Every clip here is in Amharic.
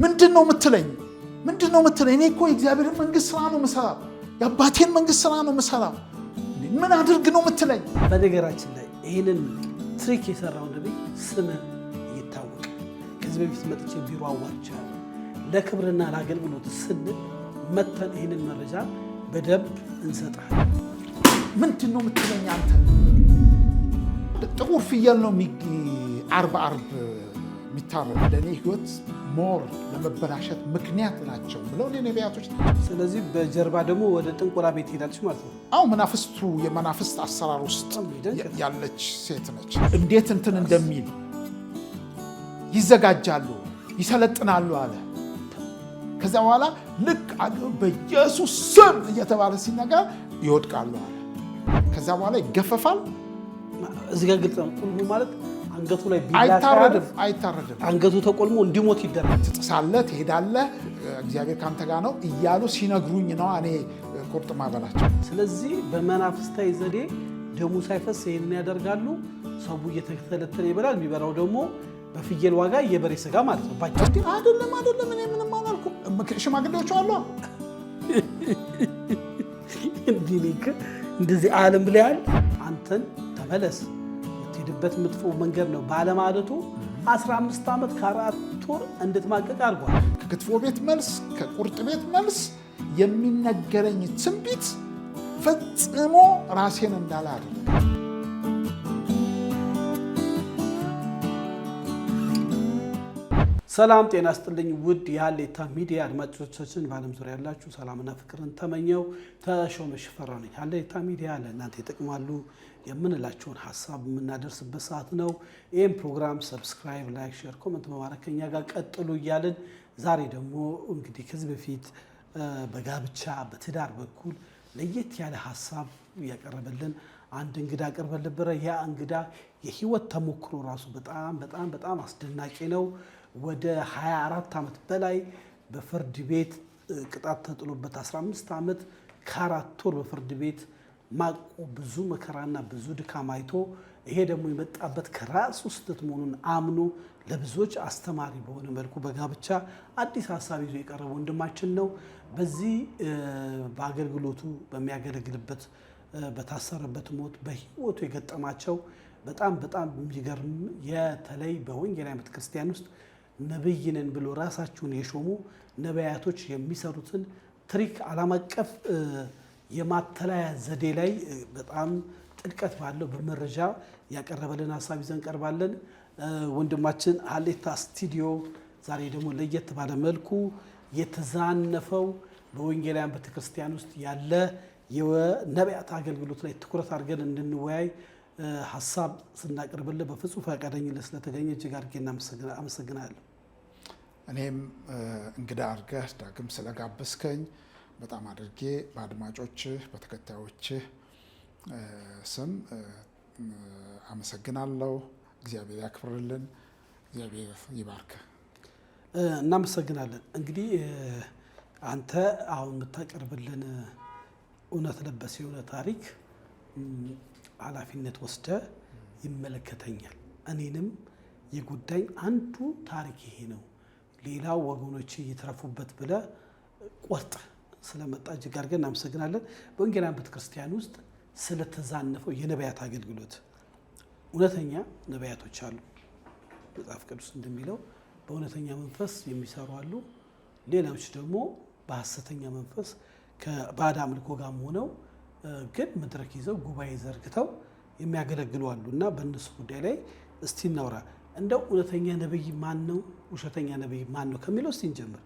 ምንድነው የምትለኝ? እኔ እኮ የእግዚአብሔርን መንግስት ስራ ነው የምሰራው፣ የአባቴን መንግስት ስራ ነው የምሰራው። ምን አድርግ ነው የምትለኝ? በነገራችን ላይ ይህንን ትሪክ የሰራው ነብይ ስም ይታወቅ። ከዚህ በፊት መጥቼ ቢሮ አዋርቻለሁ። ለክብርና ለአገልግሎት ስንል መተን ይህንን መረጃ በደንብ እንሰጣለን። ምንድነው የምትለኝ አንተ? ጥቁር ፍየል ነው አርብ የሚታረድ ለእኔ ህይወት ሞር ለመበላሸት ምክንያት ናቸው ብለው ነቢያቶች። ስለዚህ በጀርባ ደግሞ ወደ ጥንቆላ ቤት ሄዳለች ማለት ነው። የመናፍስት አሰራር ውስጥ ያለች ሴት ነች። እንዴት እንትን እንደሚል ይዘጋጃሉ፣ ይሰለጥናሉ አለ። ከዛ በኋላ ልክ በኢየሱስ ስም እየተባለ ሲነገር ይወድቃሉ አለ። ከዛ በኋላ ይገፈፋል። እዚህ ጋር ግልጽ ነው። ቁልሙ ማለት አንገቱ ላይ አይታረድም። አንገቱ ተቆልሞ እንዲሞት ይደረጋል። ትጥሳለህ፣ ትሄዳለህ፣ እግዚአብሔር ካንተ ጋር ነው እያሉ ሲነግሩኝ ነው እኔ ቁርጥ ማበላቸው። ስለዚህ በመናፍስታዊ ዘዴ ደሙ ሳይፈስ ይሄንን ያደርጋሉ። ሰው እየተተለተለ ይበላል። የሚበላው ደግሞ በፍየል ዋጋ የበሬ ስጋ ማለት ነው። ባጭ አይደለም። እኔ ምንም አላልኩም። ሽማግሌዎቹ አሉ እንደዚህ ዓለም ብለያል። አንተን ተመለስ የምትሄድበት መጥፎ መንገድ ነው ባለማለቱ 15 ዓመት ከ4 ወር እንድትማቀቅ አድርጓል። ከክትፎ ቤት መልስ፣ ከቁርጥ ቤት መልስ የሚነገረኝ ትንቢት ፈጽሞ ራሴን እንዳለ አደረገ። ሰላም ጤና ስጥልኝ ውድ የሀሌታ ሚዲያ አድማጮቻችን፣ በዓለም ዙሪያ ያላችሁ ሰላምና ፍቅርን ተመኘው ተሾመ ሽፈራው ነኝ። ሀሌታ ሚዲያ ለእናንተ ይጠቅማሉ የምንላችሁን ሀሳብ የምናደርስበት ሰዓት ነው። ይህም ፕሮግራም ሰብስክራይብ፣ ላይክ፣ ሼር፣ ኮመንት በማድረግ ከኛ ጋር ቀጥሉ እያልን ዛሬ ደግሞ እንግዲህ ከዚህ በፊት በጋብቻ በትዳር በኩል ለየት ያለ ሀሳብ ያቀረበልን አንድ እንግዳ አቅርበን ነበረ። ያ እንግዳ የህይወት ተሞክሮ ራሱ በጣም አስደናቂ ነው። ወደ 24 ዓመት በላይ በፍርድ ቤት ቅጣት ተጥሎበት 15 ዓመት ከ4 ወር በፍርድ ቤት ማቆ ብዙ መከራና ብዙ ድካም አይቶ ይሄ ደግሞ የመጣበት ከራሱ ስህተት መሆኑን አምኖ ለብዙዎች አስተማሪ በሆነ መልኩ በጋብቻ አዲስ ሀሳብ ይዞ የቀረበ ወንድማችን ነው። በዚህ በአገልግሎቱ በሚያገለግልበት በታሰረበት ሞት በህይወቱ የገጠማቸው በጣም የሚገርም የተለይ በወንጌላውያን ቤተክርስቲያን ውስጥ ነብይ ነን ብሎ ራሳቸውን የሾሙ ነቢያቶች የሚሰሩትን ትሪክ ዓለም አቀፍ የማተላያ ዘዴ ላይ በጣም ጥልቀት ባለው በመረጃ ያቀረበልን ሀሳብ ይዘን ቀርባለን። ወንድማችን ሀሌታ ስቱዲዮ ዛሬ ደግሞ ለየት ባለ መልኩ የተዛነፈው በወንጌላውያን ቤተክርስቲያን ውስጥ ያለ የነቢያት አገልግሎት ላይ ትኩረት አድርገን እንድንወያይ ሀሳብ ስናቀርብልህ በፍጹም ፈቃደኝነት ስለተገኘ እጅግ አድርጌ አመሰግናለሁ። እኔም እንግዳ አድርገህ ዳግም ስለጋበዝከኝ በጣም አድርጌ በአድማጮችህ በተከታዮችህ ስም አመሰግናለሁ። እግዚአብሔር ያክብርልን፣ እግዚአብሔር ይባርክ። እናመሰግናለን። እንግዲህ አንተ አሁን የምታቀርብልን እውነት ለበስ የሆነ ታሪክ ኃላፊነት ወስደ ይመለከተኛል፣ እኔንም የጉዳይ አንዱ ታሪክ ይሄ ነው፣ ሌላው ወገኖች እየተረፉበት ብለ ቆርጠ ስለመጣ እጅግ አድርገን እናመሰግናለን። በወንጌላውያን ቤተክርስቲያን ውስጥ ስለተዛነፈው የነቢያት አገልግሎት እውነተኛ ነቢያቶች አሉ። መጽሐፍ ቅዱስ እንደሚለው በእውነተኛ መንፈስ የሚሰሩ አሉ። ሌሎች ደግሞ በሐሰተኛ መንፈስ ከባዕድ አምልኮ ጋር ሆነው ግን መድረክ ይዘው ጉባኤ ዘርግተው የሚያገለግሉ አሉ እና በእነሱ ጉዳይ ላይ እስቲ እናውራ። እንደው እውነተኛ ነብይ ማን ነው፣ ውሸተኛ ነብይ ማን ነው ከሚለው እስቲ እንጀምር።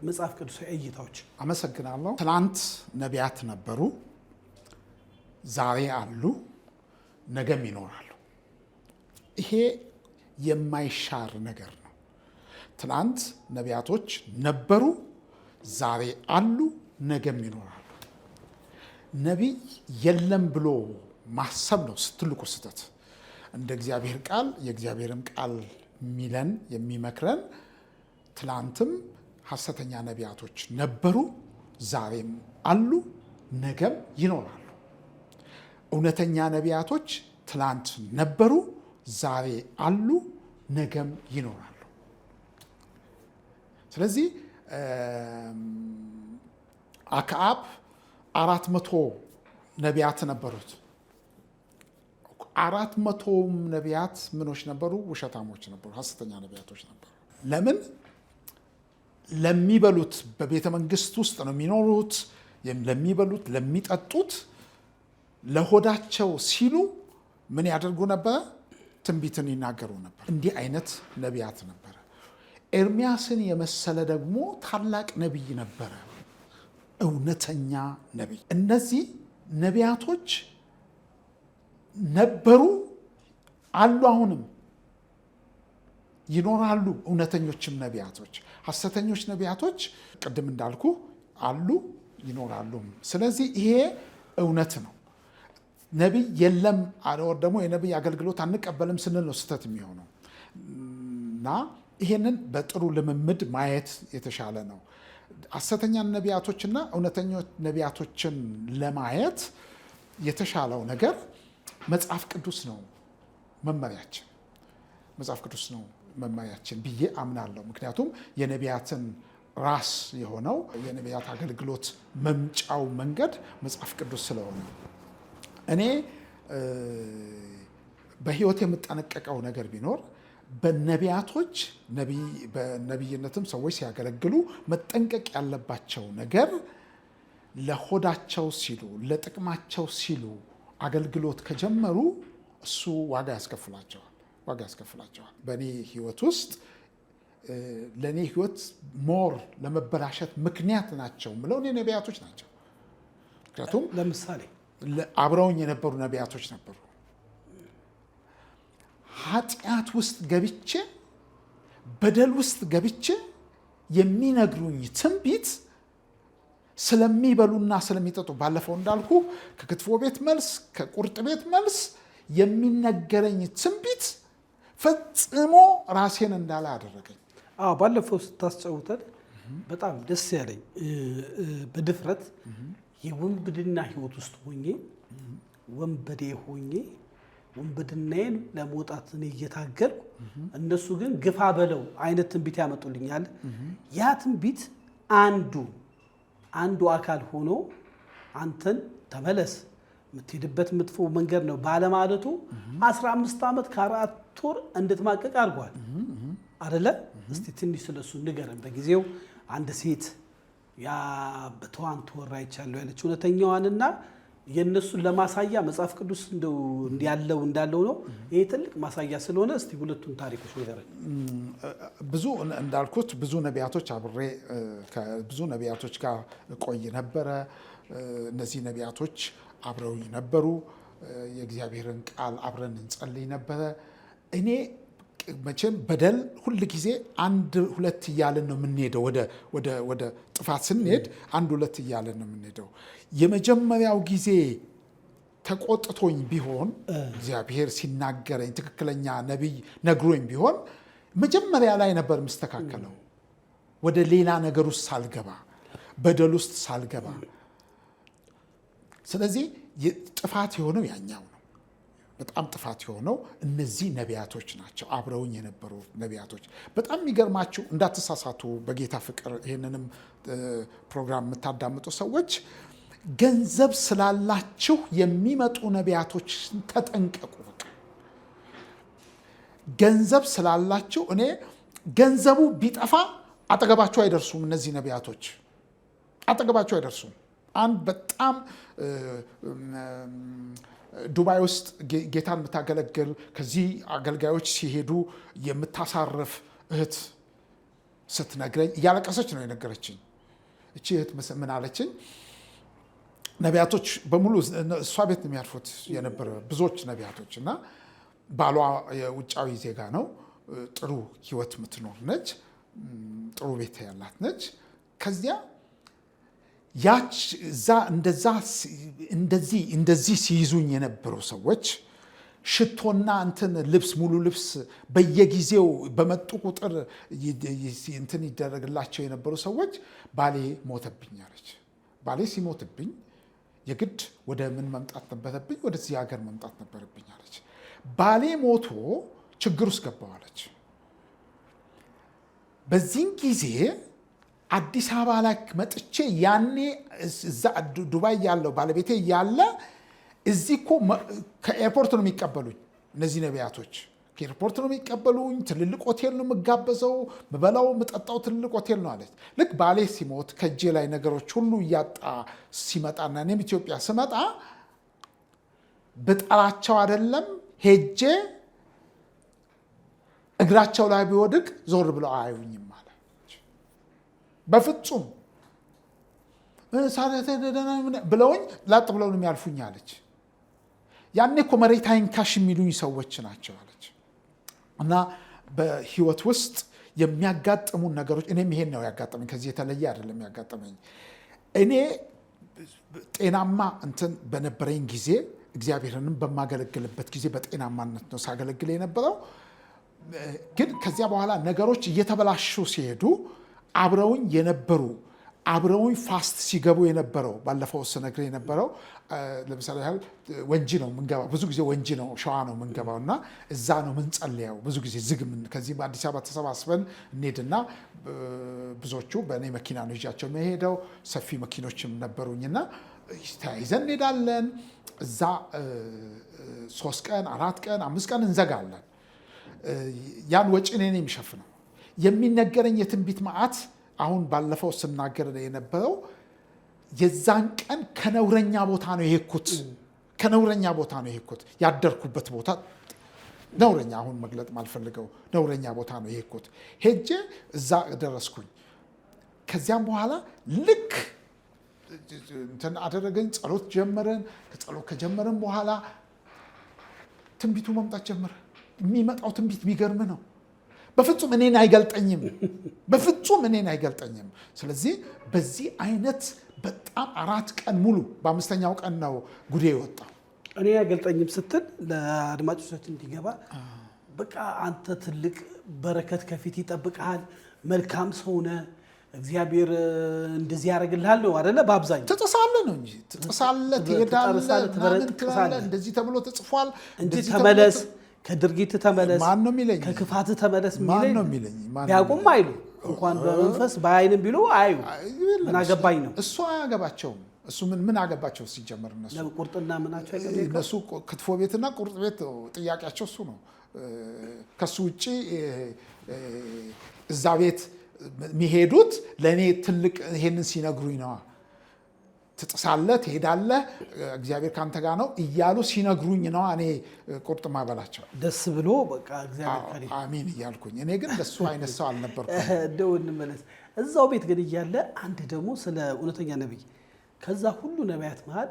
መጽሐፍ ቅዱስ እይታዎች። አመሰግናለሁ። ትናንት ነቢያት ነበሩ፣ ዛሬ አሉ፣ ነገም ይኖራሉ። ይሄ የማይሻር ነገር ነው። ትናንት ነቢያቶች ነበሩ፣ ዛሬ አሉ፣ ነገም ይኖራሉ። ነቢይ የለም ብሎ ማሰብ ነው ትልቁ ስህተት። እንደ እግዚአብሔር ቃል የእግዚአብሔርም ቃል የሚለን የሚመክረን ትላንትም ሐሰተኛ ነቢያቶች ነበሩ፣ ዛሬም አሉ፣ ነገም ይኖራሉ። እውነተኛ ነቢያቶች ትላንት ነበሩ፣ ዛሬ አሉ፣ ነገም ይኖራሉ። ስለዚህ አክዓብ 400 ነቢያት ነበሩት። 400ም ነቢያት ምኖች ነበሩ? ውሸታሞች ነበሩ፣ ሐሰተኛ ነቢያቶች ነበሩ። ለምን? ለሚበሉት በቤተ መንግስት ውስጥ ነው የሚኖሩት። ለሚበሉት ለሚጠጡት፣ ለሆዳቸው ሲሉ ምን ያደርጉ ነበር? ትንቢትን ይናገሩ ነበር። እንዲህ አይነት ነቢያት ነበረ። ኤርሚያስን የመሰለ ደግሞ ታላቅ ነቢይ ነበረ፣ እውነተኛ ነቢይ። እነዚህ ነቢያቶች ነበሩ፣ አሉ፣ አሁንም ይኖራሉ። እውነተኞችም ነቢያቶች፣ ሐሰተኞች ነቢያቶች ቅድም እንዳልኩ አሉ፣ ይኖራሉ። ስለዚህ ይሄ እውነት ነው። ነቢይ የለም አለወር ደግሞ የነቢይ አገልግሎት አንቀበልም ስንል ነው ስህተት የሚሆነው እና ይሄንን በጥሩ ልምምድ ማየት የተሻለ ነው። ሐሰተኛ ነቢያቶችና እውነተኞች ነቢያቶችን ለማየት የተሻለው ነገር መጽሐፍ ቅዱስ ነው መመሪያችን፣ መጽሐፍ ቅዱስ ነው መመሪያችን ብዬ አምናለሁ። ምክንያቱም የነቢያትን ራስ የሆነው የነቢያት አገልግሎት መምጫው መንገድ መጽሐፍ ቅዱስ ስለሆነ እኔ በሕይወት የምጠነቀቀው ነገር ቢኖር በነቢያቶች በነቢይነትም ሰዎች ሲያገለግሉ መጠንቀቅ ያለባቸው ነገር ለሆዳቸው ሲሉ ለጥቅማቸው ሲሉ አገልግሎት ከጀመሩ እሱ ዋጋ ያስከፍላቸዋል። በእኔ ሕይወት ውስጥ ለእኔ ሕይወት ሞር ለመበላሸት ምክንያት ናቸው ምለው እኔ ነቢያቶች ናቸው። ምክንያቱም ለምሳሌ አብረውኝ የነበሩ ነቢያቶች ነበሩ። ኃጢአት ውስጥ ገብቼ በደል ውስጥ ገብቼ የሚነግሩኝ ትንቢት ስለሚበሉና ስለሚጠጡ፣ ባለፈው እንዳልኩ ከክትፎ ቤት መልስ ከቁርጥ ቤት መልስ የሚነገረኝ ትንቢት ፈጽሞ ራሴን እንዳለ አደረገኝ። ባለፈው ስታስጨውተን በጣም ደስ ያለኝ በድፍረት የወንብድና ህይወት ውስጥ ሆኜ ወንበዴ ሆኜ ወንብድናዬን ለመውጣት እኔ እየታገልኩ እነሱ ግን ግፋ በለው አይነት ትንቢት ያመጡልኛል። ያ ትንቢት አንዱ አካል ሆኖ አንተን ተመለስ የምትሄድበት መጥፎ መንገድ ነው ባለማለቱ 15 ዓመት ከ4 ወር እንድትማቀቅ አድርጓል አይደለ? እስቲ ትንሽ ስለሱ ንገረን። በጊዜው አንድ ሴት ያ በተዋን ተወራ ይቻለው ያለች እውነተኛዋንና የነሱን ለማሳያ መጽሐፍ ቅዱስ እንዳለው ነው። ይሄ ትልቅ ማሳያ ስለሆነ እስቲ ሁለቱን ታሪኮች ንገረን። ብዙ እንዳልኩት ብዙ ነቢያቶች አብሬ ከብዙ ነቢያቶች ጋር ቆይ ነበረ። እነዚህ ነቢያቶች አብረውኝ ነበሩ። የእግዚአብሔርን ቃል አብረን እንጸልይ ነበረ። እኔ መቼም በደል ሁል ጊዜ 1-2 እያለን ነው የምንሄደው። ወደ ጥፋት ስንሄድ 1-2 እያለን ነው የምንሄደው። የመጀመሪያው ጊዜ ተቆጥቶኝ ቢሆን እግዚአብሔር ሲናገረኝ ትክክለኛ ነቢይ ነግሮኝ ቢሆን መጀመሪያ ላይ ነበር የምስተካከለው፣ ወደ ሌላ ነገር ውስጥ ሳልገባ፣ በደል ውስጥ ሳልገባ። ስለዚህ ጥፋት የሆነው ያኛው ነው። በጣም ጥፋት የሆነው እነዚህ ነቢያቶች ናቸው፣ አብረውኝ የነበሩ ነቢያቶች። በጣም የሚገርማችሁ እንዳትሳሳቱ፣ በጌታ ፍቅር ይህንንም ፕሮግራም የምታዳምጡ ሰዎች ገንዘብ ስላላችሁ የሚመጡ ነቢያቶች ተጠንቀቁ። በቃ ገንዘብ ስላላችሁ፣ እኔ ገንዘቡ ቢጠፋ አጠገባችሁ አይደርሱም። እነዚህ ነቢያቶች አጠገባችሁ አይደርሱም። አንድ በጣም ዱባይ ውስጥ ጌታን የምታገለግል ከዚህ አገልጋዮች ሲሄዱ የምታሳርፍ እህት ስትነግረኝ እያለቀሰች ነው የነገረችኝ። እቺ እህት ምን አለችኝ? ነቢያቶች በሙሉ እሷ ቤት ነው የሚያርፉት የነበረ ብዙዎች ነቢያቶች፣ እና ባሏ የውጫዊ ዜጋ ነው። ጥሩ ህይወት የምትኖር ነች። ጥሩ ቤት ያላት ነች። ከዚያ ያች እዛ እንደዚህ ሲይዙኝ የነበሩ ሰዎች ሽቶና እንትን ልብስ ሙሉ ልብስ በየጊዜው በመጡ ቁጥር እንትን ይደረግላቸው የነበሩ ሰዎች ባሌ ሞተብኝ አለች። ባሌ ሲሞትብኝ የግድ ወደ ምን መምጣት ነበረብኝ? ወደዚህ ሀገር መምጣት ነበረብኝ አለች። ባሌ ሞቶ ችግር ውስጥ ገባዋለች። በዚህን ጊዜ አዲስ አበባ ላይ መጥቼ ያኔ እዛ ዱባይ ያለው ባለቤቴ ያለ እዚህ እኮ ከኤርፖርት ነው የሚቀበሉኝ እነዚህ ነቢያቶች። ከኤርፖርት ነው የሚቀበሉኝ። ትልልቅ ሆቴል ነው የምጋበዘው። ምበላው ምጠጣው ትልልቅ ሆቴል ነው አለች። ልክ ባሌ ሲሞት ከእጄ ላይ ነገሮች ሁሉ እያጣ ሲመጣና እኔም ኢትዮጵያ ስመጣ ብጠራቸው አይደለም ሄጄ እግራቸው ላይ ቢወድቅ ዞር ብለው አያዩኝም አለች። በፍጹም ብለውኝ ላጥ ብለው ነው የሚያልፉኝ አለች። ያኔ እኮ መሬት አይንካሽ የሚሉኝ ሰዎች ናቸው አለች። እና በህይወት ውስጥ የሚያጋጥሙን ነገሮች እኔም ይሄን ነው ያጋጠመኝ። ከዚህ የተለየ አይደለም ያጋጠመኝ። እኔ ጤናማ እንትን በነበረኝ ጊዜ እግዚአብሔርንም በማገለግልበት ጊዜ በጤናማነት ነው ሳገለግል የነበረው። ግን ከዚያ በኋላ ነገሮች እየተበላሹ ሲሄዱ አብረውኝ የነበሩ አብረውኝ ፋስት ሲገቡ የነበረው ባለፈው ስነግር የነበረው ለምሳሌ ያህል ወንጂ ነው የምንገባው። ብዙ ጊዜ ወንጂ ነው ሸዋ ነው የምንገባው እና እዛ ነው የምንጸልየው። ብዙ ጊዜ ዝግ ከዚህ በአዲስ አበባ ተሰባስበን እንሄድና ብዙዎቹ በእኔ መኪና ነው ይዣቸው የምሄደው። ሰፊ መኪኖችም ነበሩኝና ተያይዘን እንሄዳለን። እዛ 3 ቀን 4 ቀን 5 ቀን እንዘጋለን። ያን ወጪ እኔ ነኝ የሚሸፍነው። የሚነገረኝ የትንቢት መዓት አሁን ባለፈው ስናገር የነበረው የዛን ቀን ከነውረኛ ቦታ ነው የሄድኩት። ከነውረኛ ቦታ ነው የሄድኩት። ያደርኩበት ቦታ ነውረኛ፣ አሁን መግለጥ ማልፈልገው ነውረኛ ቦታ ነው የሄድኩት። ሄጄ እዛ ደረስኩኝ። ከዚያም በኋላ ልክ እንትን አደረገኝ። ጸሎት ጀመረን። ጸሎት ከጀመረን በኋላ ትንቢቱ መምጣት ጀመረ። የሚመጣው ትንቢት የሚገርም ነው። በፍጹም እኔን አይገልጠኝም። በፍጹም እኔን አይገልጠኝም። ስለዚህ በዚህ አይነት በጣም 4 ቀን ሙሉ በ5ኛው ቀን ነው ጉዴ የወጣው። እኔ አይገልጠኝም ስትል ለአድማጮቻችን እንዲገባ በቃ አንተ ትልቅ በረከት ከፊት ይጠብቅሃል፣ መልካም ሰው ነህ፣ እግዚአብሔር እንደዚህ ያደርግልሃል ነው አይደለ? በአብዛኛው ትጥሳለህ ነው እንጂ ትጥሳለህ፣ ትሄዳለህ፣ እንደዚህ ተብሎ ተጽፏል እንጂ ተመለስ፣ ከድርጊት ተመለስ፣ ማን ነው የሚለኝ? ከክፋት ተመለስ ማን ነው የሚለኝ? ቢያውቁም አይሉ እንኳን በመንፈስ በአይንም ቢሉ አዩ። ምን አገባኝ ነው እሱ። አያገባቸውም እሱ። ምን አገባቸው ሲጀመር? ቁርጥና ምናቸው እነሱ ክትፎ ቤትና ቁርጥ ቤት ጥያቄያቸው እሱ ነው። ከሱ ውጭ እዛ ቤት የሚሄዱት ለእኔ ትልቅ ይሄንን ሲነግሩኝ ነዋ። ትጥሳለህ፣ ትሄዳለህ፣ እግዚአብሔር ካንተ ጋር ነው እያሉ ሲነግሩኝ ነዋ እኔ ቁርጥ ማበላቸው። ደስ ብሎ በቃ እግዚአብሔር አሜን እያልኩኝ። እኔ ግን እንደሱ አይነት ሰው አልነበርኩም። እንደው እንመለስ። እዛው ቤት ግን እያለ አንድ ደግሞ ስለ እውነተኛ ነቢይ ከዛ ሁሉ ነቢያት መሀል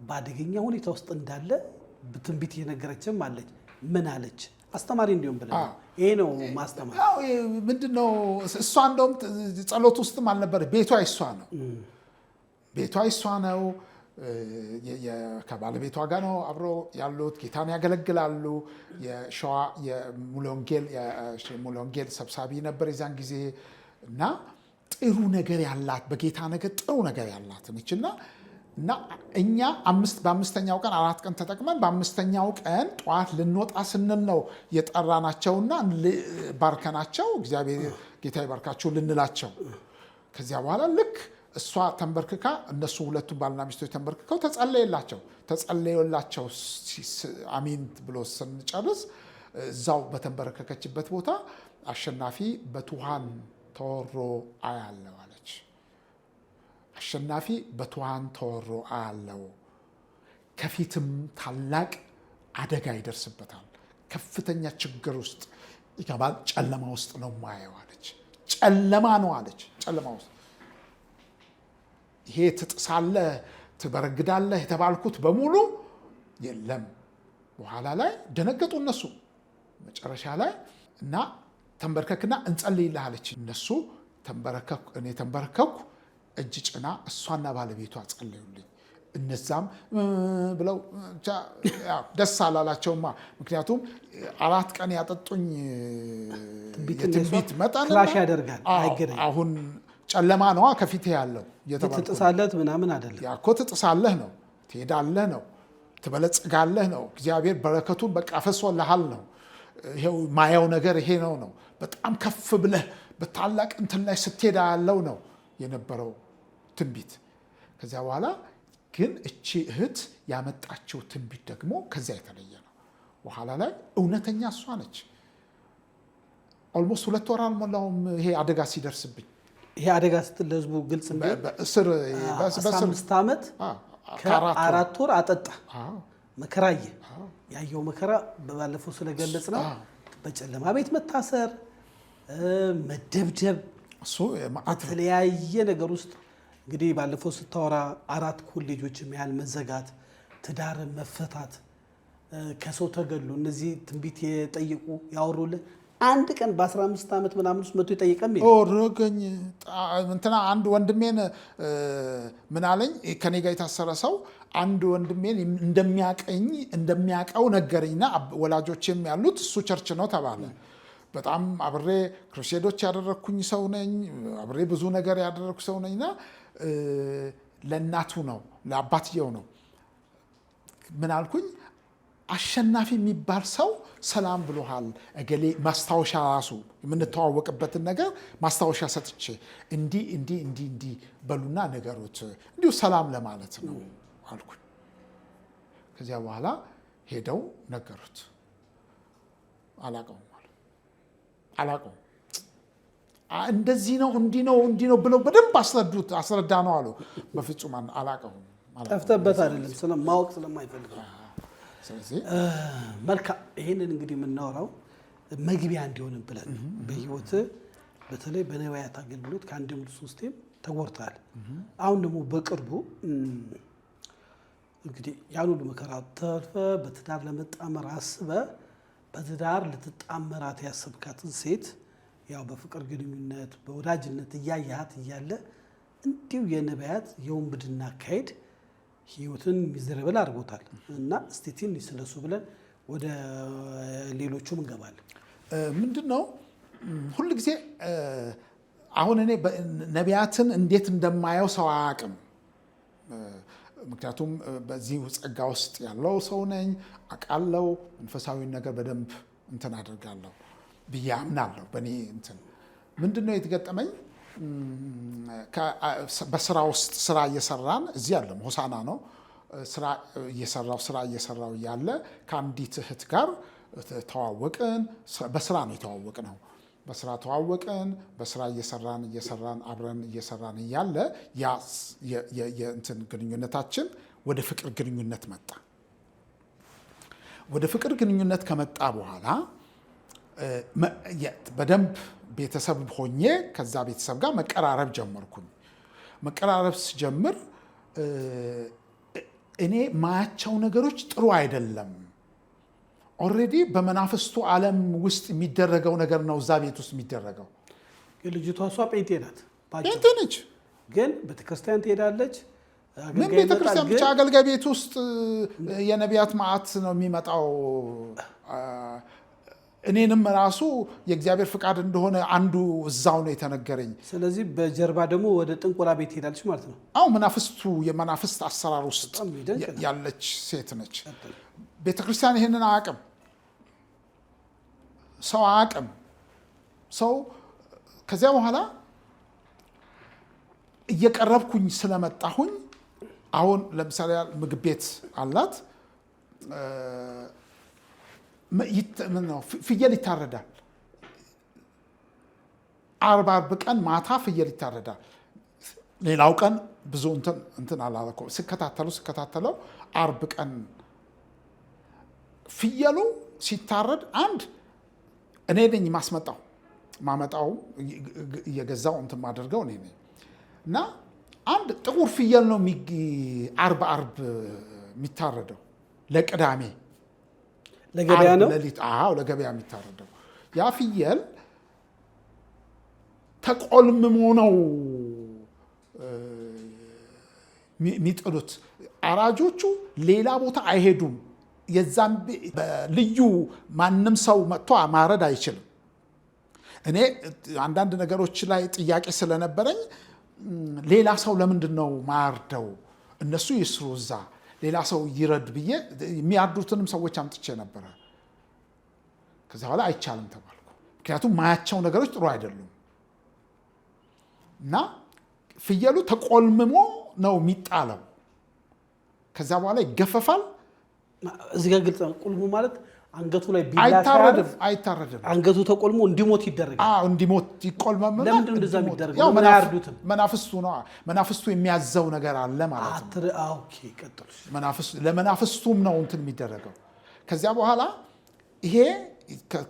በአደገኛ ሁኔታ ውስጥ እንዳለ ትንቢት እየነገረችም አለች። ምን አለች? አስተማሪ እንዲሁም ብለ ይሄ ነው ማስተማር። ምንድነው እሷ እንደውም ጸሎት ውስጥም አልነበረ። ቤቷ ይሷ ነው። ቤቷ ይሷ ነው። ከባለቤቷ ጋር ነው አብረው ያሉት። ጌታን ያገለግላሉ። የሸዋ የሙሉ ወንጌል ሰብሳቢ ነበር የዛን ጊዜ እና ጥሩ ነገር ያላት በጌታ ነገር ጥሩ ነገር ያላት ነች እና እኛ በ5ኛው ቀን 4 ቀን ተጠቅመን በ5ኛው ቀን ጠዋት ልንወጣ ስንል ነው የጠራናቸውና ባርከናቸው እግዚአብሔር ጌታ ይባርካችሁ ልንላቸው። ከዚያ በኋላ ልክ እሷ ተንበርክካ እነሱ ሁለቱም ባልና ሚስቶች ተንበርክከው ተጸለየላቸው አሚን ብሎ ስንጨርስ እዛው በተንበረከከችበት ቦታ አሸናፊ በትኋን ተወሮ አያለው አለች። አሸናፊ በትኋን ተወሮ አያለው፣ ከፊትም ታላቅ አደጋ ይደርስበታል፣ ከፍተኛ ችግር ውስጥ ይገባል፣ ጨለማ ውስጥ ነው ማየው አለች። ጨለማ ነው አለች። ጨለማ ውስጥ ይሄ ትጥሳለህ፣ ትበረግዳለህ የተባልኩት በሙሉ የለም። በኋላ ላይ ደነገጡ እነሱ። መጨረሻ ላይ እና ተንበርከክና እንጸልይልህ አለች። እነሱ ተንበረከኩ፣ እኔ ተንበረከኩ። እጅ ጭና እሷና ባለቤቷ ጸለዩልኝ። እነዛም ብለው ደስ አላላቸውማ። ምክንያቱም 4 ቀን ያጠጡኝ የትንቢት መጠን ክላሽ ያደርጋል። አሁን ጨለማ ነዋ ከፊት ያለው። ትጥሳለህ ምናምን አይደለም ያኮ ትጥሳለህ ነው፣ ትሄዳለህ ነው፣ ትበለጽጋለህ ነው። እግዚአብሔር በረከቱን በቃ ፈሶልሃል ነው። ይሄው ማየው ነገር ይሄ ነው። በጣም ከፍ ብለህ በታላቅ እንትን ላይ ስትሄድ ያለው ነው የነበረው ትንቢት። ከዚያ በኋላ ግን እቺ እህት ያመጣችው ትንቢት ደግሞ ከዚያ የተለየ ነው። በኋላ ላይ እውነተኛ እሷ ነች። ኦልሞስት 2 ወር አልሞላውም ይሄ አደጋ ሲደርስብኝ። ይሄ አደጋ ስትል ለህዝቡ ግልጽ እንዲሆን በእስር 15 ዓመት ከ4 ወር አጠጣ መከራየ ያየው መከራ በባለፈው ስለገለጽ ነው። በጨለማ ቤት መታሰር፣ መደብደብ፣ የተለያየ ነገር ውስጥ እንግዲህ ባለፈው ስታወራ 4 ኮሌጆች የሚያህል መዘጋት፣ ትዳር መፈታት፣ ከሰው ተገሉ እነዚህ ትንቢት የጠየቁ ያወሩልህ አንድ ቀን በ15 ዓመት ምናምን ውስጥ መጥቶ ይጠይቀም ኦርገኝ እንትና አንድ ወንድሜን ምን አለኝ ከኔ ጋር የታሰረ ሰው አንድ ወንድሜን እንደሚያቀው ነገረኝና ወላጆችም ያሉት እሱ ቸርች ነው ተባለ። በጣም አብሬ ክሩሴዶች ያደረኩኝ ሰው ነኝ። አብሬ ብዙ ነገር ያደረኩ ሰው ነኝና ለእናቱ ነው ለአባትየው ነው ምን አልኩኝ አሸናፊ የሚባል ሰው ሰላም ብሎሃል እገሌ ማስታወሻ ራሱ የምንተዋወቅበትን ነገር ማስታወሻ ሰጥቼ እንዲ በሉና ነገሩት እንዲሁ ሰላም ለማለት ነው አልኩኝ። ከዚያ በኋላ ሄደው ነገሩት። አላቀውም እንደዚህ ነው እንዲህ ነው ብለው በደንብ አስረዳ ነው አሉ። በፍጹም አላቀውም ጠፍተበት አይደለም ስለማወቅ ስለማይፈልግ መልካም። ይህንን እንግዲህ የምናወራው መግቢያ እንዲሆን ብለን በህይወት በተለይ በነቢያት አገልግሎት ከአንድም 3ም ተጎድተሃል። አሁን ደግሞ በቅርቡ እንግዲህ ያን ሁሉ መከራ ተርፈ በትዳር ለመጣመር አስበ በትዳር ልትጣመራት ያሰብካትን ሴት ያው በፍቅር ግንኙነት በወዳጅነት እያያት እያለ እንዲሁ የነቢያት የወንብድና አካሄድ ህይወትን ሚዘረብል አድርጎታል እና እስቲ ትንሽ ስለሱ ብለን ወደ ሌሎቹም እንገባለን። ምንድነው ሁሉ ጊዜ አሁን እኔ ነቢያትን እንዴት እንደማየው ሰው አያውቅም። ምክንያቱም በዚህ ጸጋ ውስጥ ያለው ሰው ነኝ፣ አውቃለሁ። መንፈሳዊ ነገር በደንብ እንትን አድርጋለሁ ብዬ አምናለሁ። በእኔ እንትን ምንድነው የተገጠመኝ በስራ ውስጥ ስራ እየሰራን እዚህ ያለም ሆሳና ነው ስራ እየሰራው ያለ ከአንዲት እህት ጋር ተዋወቅን። በስራ ነው የተዋወቅነው። በስራ ተዋወቅን። በስራ እየሰራን አብረን እየሰራን እያለ ያ የእንትን ግንኙነታችን ወደ ፍቅር ግንኙነት መጣ። ወደ ፍቅር ግንኙነት ከመጣ በኋላ በደንብ ቤተሰብ ሆኜ ከዛ ቤተሰብ ጋር መቀራረብ ጀመርኩኝ። መቀራረብ ስጀምር እኔ ማያቸው ነገሮች ጥሩ አይደለም። ኦልሬዲ በመናፍስቱ ዓለም ውስጥ የሚደረገው ነገር ነው እዛ ቤት ውስጥ የሚደረገው። ልጅቷ እሷ ጴንጤ ናት፣ ጴንጤ ነች፣ ግን ቤተክርስቲያን ትሄዳለች። ምን ቤተክርስቲያን ብቻ አገልጋይ ቤት ውስጥ የነቢያት መዓት ነው የሚመጣው። እኔንም ራሱ የእግዚአብሔር ፍቃድ እንደሆነ አንዱ እዛው ነው የተነገረኝ። ስለዚህ በጀርባ ደግሞ ወደ ጥንቆላ ቤት ሄዳለች ማለት ነው። አዎ የመናፍስት አሰራር ውስጥ ያለች ሴት ነች። ቤተክርስቲያን ይሄንን አያውቅም፣ ሰው አያውቅም። ሰው ከዚያ በኋላ እየቀረብኩኝ ስለመጣሁኝ አሁን ለምሳሌ ምግብ ቤት አላት፣ ፍየል ይታረዳል። አርብ ቀን ማታ ፍየል ይታረዳል። ሌላው ቀን ብዙ እንትን አላረኩም። ስከታተለው አርብ ቀን ፍየሉ ሲታረድ እኔ ነኝ ማመጣው እየገዛው እንትን ማደርገው እኔ ነኝ እና አንድ ጥቁር ፍየል ነው አርብ የሚታረደው ለቅዳሜ ለገበያ ነው። አዎ ለገበያ የሚታረደው ያ ፍየል ተቆልምሞ ነው የሚጥሉት። አራጆቹ ሌላ ቦታ አይሄዱም። የዛም ልዩ ማንም ሰው መጥቶ ማረድ አይችልም። እኔ አንዳንድ ነገሮች ላይ ጥያቄ ስለነበረኝ ሌላ ሰው ለምንድን ነው ማርደው? እነሱ ይስሩ እዛ ሌላ ሰው ይረድ ብዬ የሚያርዱትንም ሰዎች አምጥቼ ነበረ። ከዛ በኋላ አይቻልም ተባልኩ። ምክንያቱም ማያቸው ነገሮች ጥሩ አይደሉም። እና ፍየሉ ተቆልምሞ ነው የሚጣለው። ከዛ በኋላ ይገፈፋል። እዚህ ጋር ግልጽ ነው። ቁልሙ ማለት አንገቱ ላይ ቢላ አይታረድም። አንገቱ ተቆልሞ እንዲሞት ይደረጋል። እንዲሞት ይቆልመም። ለምንድን ነው እንደዛ የሚደረገው? ያው አያርዱትም። መናፍስቱ ነው። መናፍስቱ የሚያዘው ነገር አለ ማለት ነው። ኦኬ ቀጥሉ። ለመናፍስቱም ነው እንትን የሚደረገው። ከዚያ በኋላ ይሄ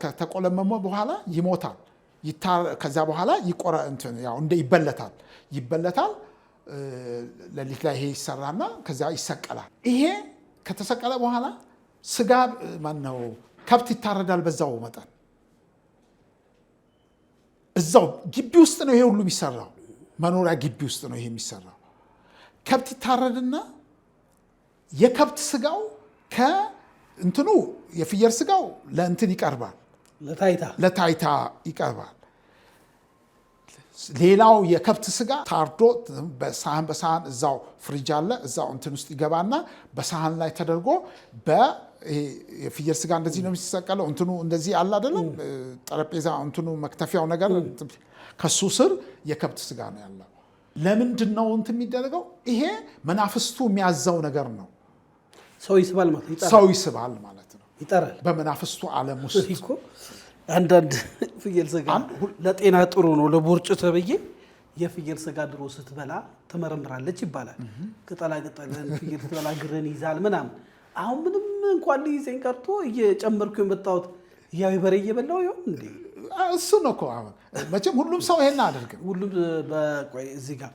ከተቆለመመ በኋላ ይሞታል። ከዛ በኋላ ይበለታል። ሌሊት ላይ ይሄ ይሰራና ከዛ ይሰቀላል። ይሄ ከተሰቀለ በኋላ ስጋ ማነው ከብት ይታረዳል። በዛው መጠን እዛው ግቢ ውስጥ ነው ይሄ ሁሉ የሚሰራው። መኖሪያ ግቢ ውስጥ ነው ይሄ የሚሰራው። ከብት ይታረድና የከብት ስጋው ከእንትኑ የፍየል ስጋው ለእንትን ይቀርባል፣ ለታይታ ይቀርባል። ሌላው የከብት ስጋ ታርዶ በሳህን እዛው ፍሪጅ አለ፣ እዛው እንትን ውስጥ ይገባና በሳህን ላይ ተደርጎ የፍየል ስጋ እንደዚህ ነው የሚሰቀለው። እንትኑ እንደዚህ አለ አይደለም፣ ጠረጴዛ እንትኑ መክተፊያው ነገር ከሱ ስር የከብት ስጋ ነው ያለው። ለምንድን ነው እንትን የሚደረገው? ይሄ መናፍስቱ የሚያዘው ነገር ነው። ሰው ይስባል ማለት ነው። ይጠራል በመናፍስቱ ዓለም ውስጥ እኮ አንዳንድ ፍየል ስጋ ለጤና ጥሩ ነው ለቦርጭ ተብዬ የፍየል ስጋ ድሮ ስትበላ ትመረምራለች ይባላል። ቅጠላ ቅጠልን ፍየል ስትበላ ግርን ይዛል ምናምን። አሁን ምንም እንኳን ሊይዘኝ ቀርቶ እየጨመርኩ የመጣሁት ያው በሬ እየበላው ይሆን እንዴ? እሱ ነው እኮ አሁን መቼም ሁሉም ሰው ይሄን አያደርግም። ሁሉም በቆይ እዚህ ጋር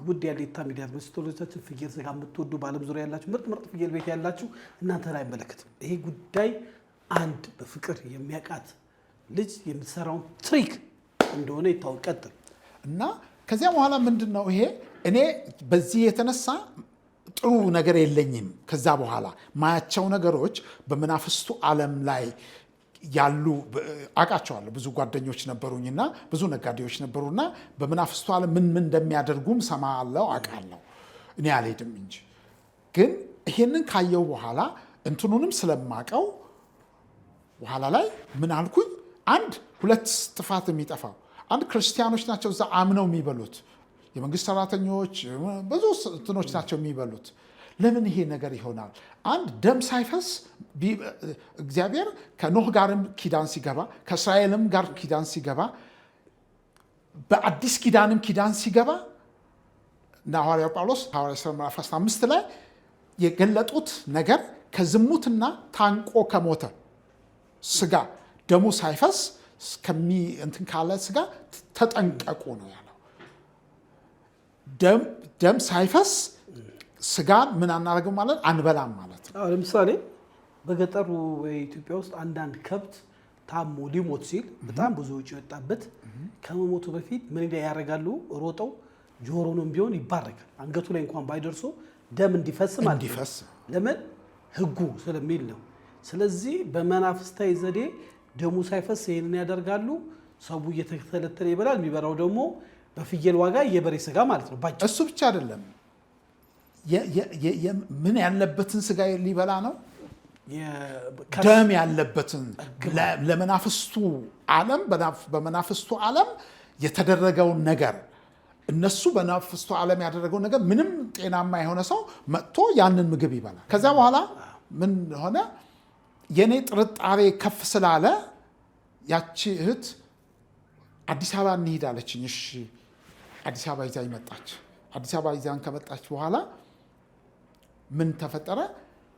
ውድ የሀሌታ ሚዲያ መስቶሎቻችን ፍየል ስጋ የምትወዱ በዓለም ዙሪያ ያላችሁ ምርጥ ፍየል ቤት ያላችሁ እናንተ ላይ አይመለከትም። ይሄ ጉዳይ አንድ በፍቅር የሚያውቃት ልጅ የምትሰራውን ትሪክ እንደሆነ ይታወቃል። እና ከዚያ በኋላ ምንድን ነው ይሄ እኔ በዚህ የተነሳ ጥሩ ነገር የለኝም። ከዛ በኋላ ማያቸው ነገሮች በመናፍስቱ ዓለም ላይ ያሉ አውቃቸዋለሁ። ብዙ ጓደኞች ነበሩኝና ብዙ ነጋዴዎች ነበሩና በመናፍስቱ ዓለም ምን እንደሚያደርጉም ሰማለሁ፣ አውቃለሁ። እኔ አልሄድም እንጂ ግን ይሄንን ካየው በኋላ እንትኑንም ስለማቀው በኋላ ላይ ምን አልኩኝ? አንድ ሁለት ጥፋት የሚጠፋው አንድ ክርስቲያኖች ናቸው እዛ አምነው የሚበሉት፣ የመንግስት ሰራተኞች ብዙ እንትኖች ናቸው የሚበሉት። ለምን ይሄ ነገር ይሆናል? አንድ ደም ሳይፈስ እግዚአብሔር ከኖህ ጋርም ኪዳን ሲገባ ከእስራኤልም ጋር ኪዳን ሲገባ በአዲስ ኪዳንም ኪዳን ሲገባ እና ሐዋርያው ጳውሎስ ሐዋርያ ሥራ ምዕራፍ 15 ላይ የገለጡት ነገር ከዝሙትና ታንቆ ከሞተ ስጋ ደሙ ሳይፈስ እንትን ካለ ስጋ ተጠንቀቁ ነው ያለው። ደም ሳይፈስ ስጋን ምን አናደርግም ማለት አንበላም ማለት ነው። ለምሳሌ በገጠሩ ኢትዮጵያ ውስጥ አንዳንድ ከብት ታሞ ሊሞት ሲል በጣም ብዙ ወጪ የወጣበት ከመሞቱ በፊት ምን ያደርጋሉ? ሮጠው ጆሮንም ቢሆን ይባረካል። አንገቱ ላይ እንኳን ባይደርሱ ደም እንዲፈስ ማለት ነው። ለምን? ህጉ ስለሚል ነው። ስለዚህ በመናፍስታዊ ዘዴ ደሙ ሳይፈስ ይሄንን ያደርጋሉ። ሰው እየተተለተለ ይበላል። የሚበላው ደግሞ በፍየል ዋጋ የበሬ ስጋ ማለት ነው። እሱ ብቻ አይደለም፣ ምን ያለበትን ስጋ ሊበላ ነው። ደም ያለበትን ለመናፍስቱ ዓለም በመናፍስቱ ዓለም የተደረገውን ነገር እነሱ በመናፍስቱ ዓለም ያደረገው ነገር ምንም ጤናማ የሆነ ሰው መጥቶ ያንን ምግብ ይበላል። ከዛ በኋላ ምን ሆነ? የኔ ጥርጣሬ ከፍ ስላለ ያቺ እህት አዲስ አበባ እንሂድ አለችኝ። እሺ አዲስ አበባ ይዛኝ መጣች። አዲስ አበባ ይዛን ከመጣች በኋላ ምን ተፈጠረ?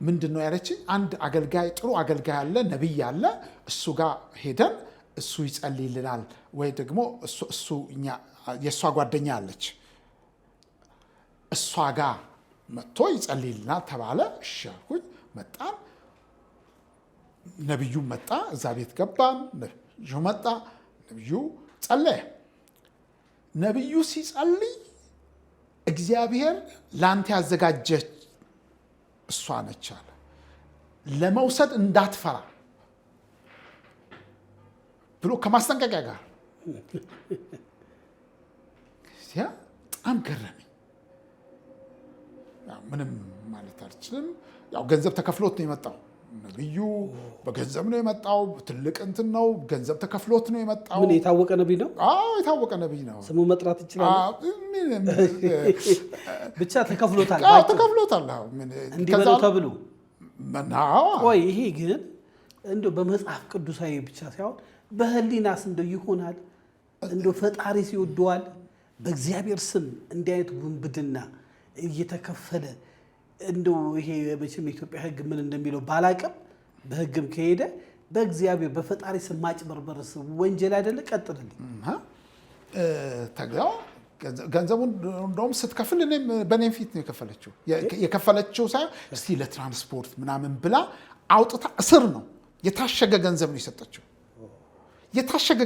ምንድን ነው ያለችኝ? አንድ አገልጋይ፣ ጥሩ አገልጋይ አለ፣ ነቢይ አለ፣ እሱ ጋር ሄደን እሱ ይጸልይልናል ወይ ደግሞ እሱ የእሷ ጓደኛ አለች፣ እሷ ጋር መጥቶ ይጸልይልናል ተባለ። እሺ አልኩኝ። መጣን። ነቢዩ መጣ። እዛ ቤት ገባን። ነቢዩ መጣ። ነቢዩ ጸለየ። ነቢዩ ሲጸልይ እግዚአብሔር ለአንተ ያዘጋጀች እሷ ነች አለ። ለመውሰድ እንዳትፈራ ብሎ ከማስጠንቀቂያ ጋር በጣም ገረመኝ። ምንም ማለት አልችልም። ያው ገንዘብ ተከፍሎት ነው የመጣው። ነብዩ በገንዘብ ነው የመጣው። ትልቅ እንትን ነው፣ ገንዘብ ተከፍሎት ነው የመጣው። ምን የታወቀ ነብይ ነው? አዎ የታወቀ ነብይ ነው። ስሙ መጥራት ይችላል። ብቻ ተከፍሎታል። አዎ ተከፍሎታል። እንዲህ በለው ተብሎ መናው። ቆይ ይሄ ግን እንደው በመጽሐፍ ቅዱሳዊ ብቻ ሳይሆን በህሊናስ እንደው ይሆናል? እንደው ፈጣሪ ሲወደዋል በእግዚአብሔር ስም እንዲህ አይነት ውንብድና እየተከፈለ እንደው ይሄ መቼም የኢትዮጵያ ሕግ ምን እንደሚለው ባላቅም በሕግም ከሄደ በእግዚአብሔር በፈጣሪ ስም ማጭበርበርስ ወንጀል አይደለ? ቀጥልልኝ። ተጋው ገንዘቡን እንደውም ስትከፍል እኔም በኔ ፊት ነው የከፈለችው ሳይሆን እስቲ ለትራንስፖርት ምናምን ብላ አውጥታ እስር ነው የታሸገ ገንዘብ ነው የሰጠችው። የታሸገ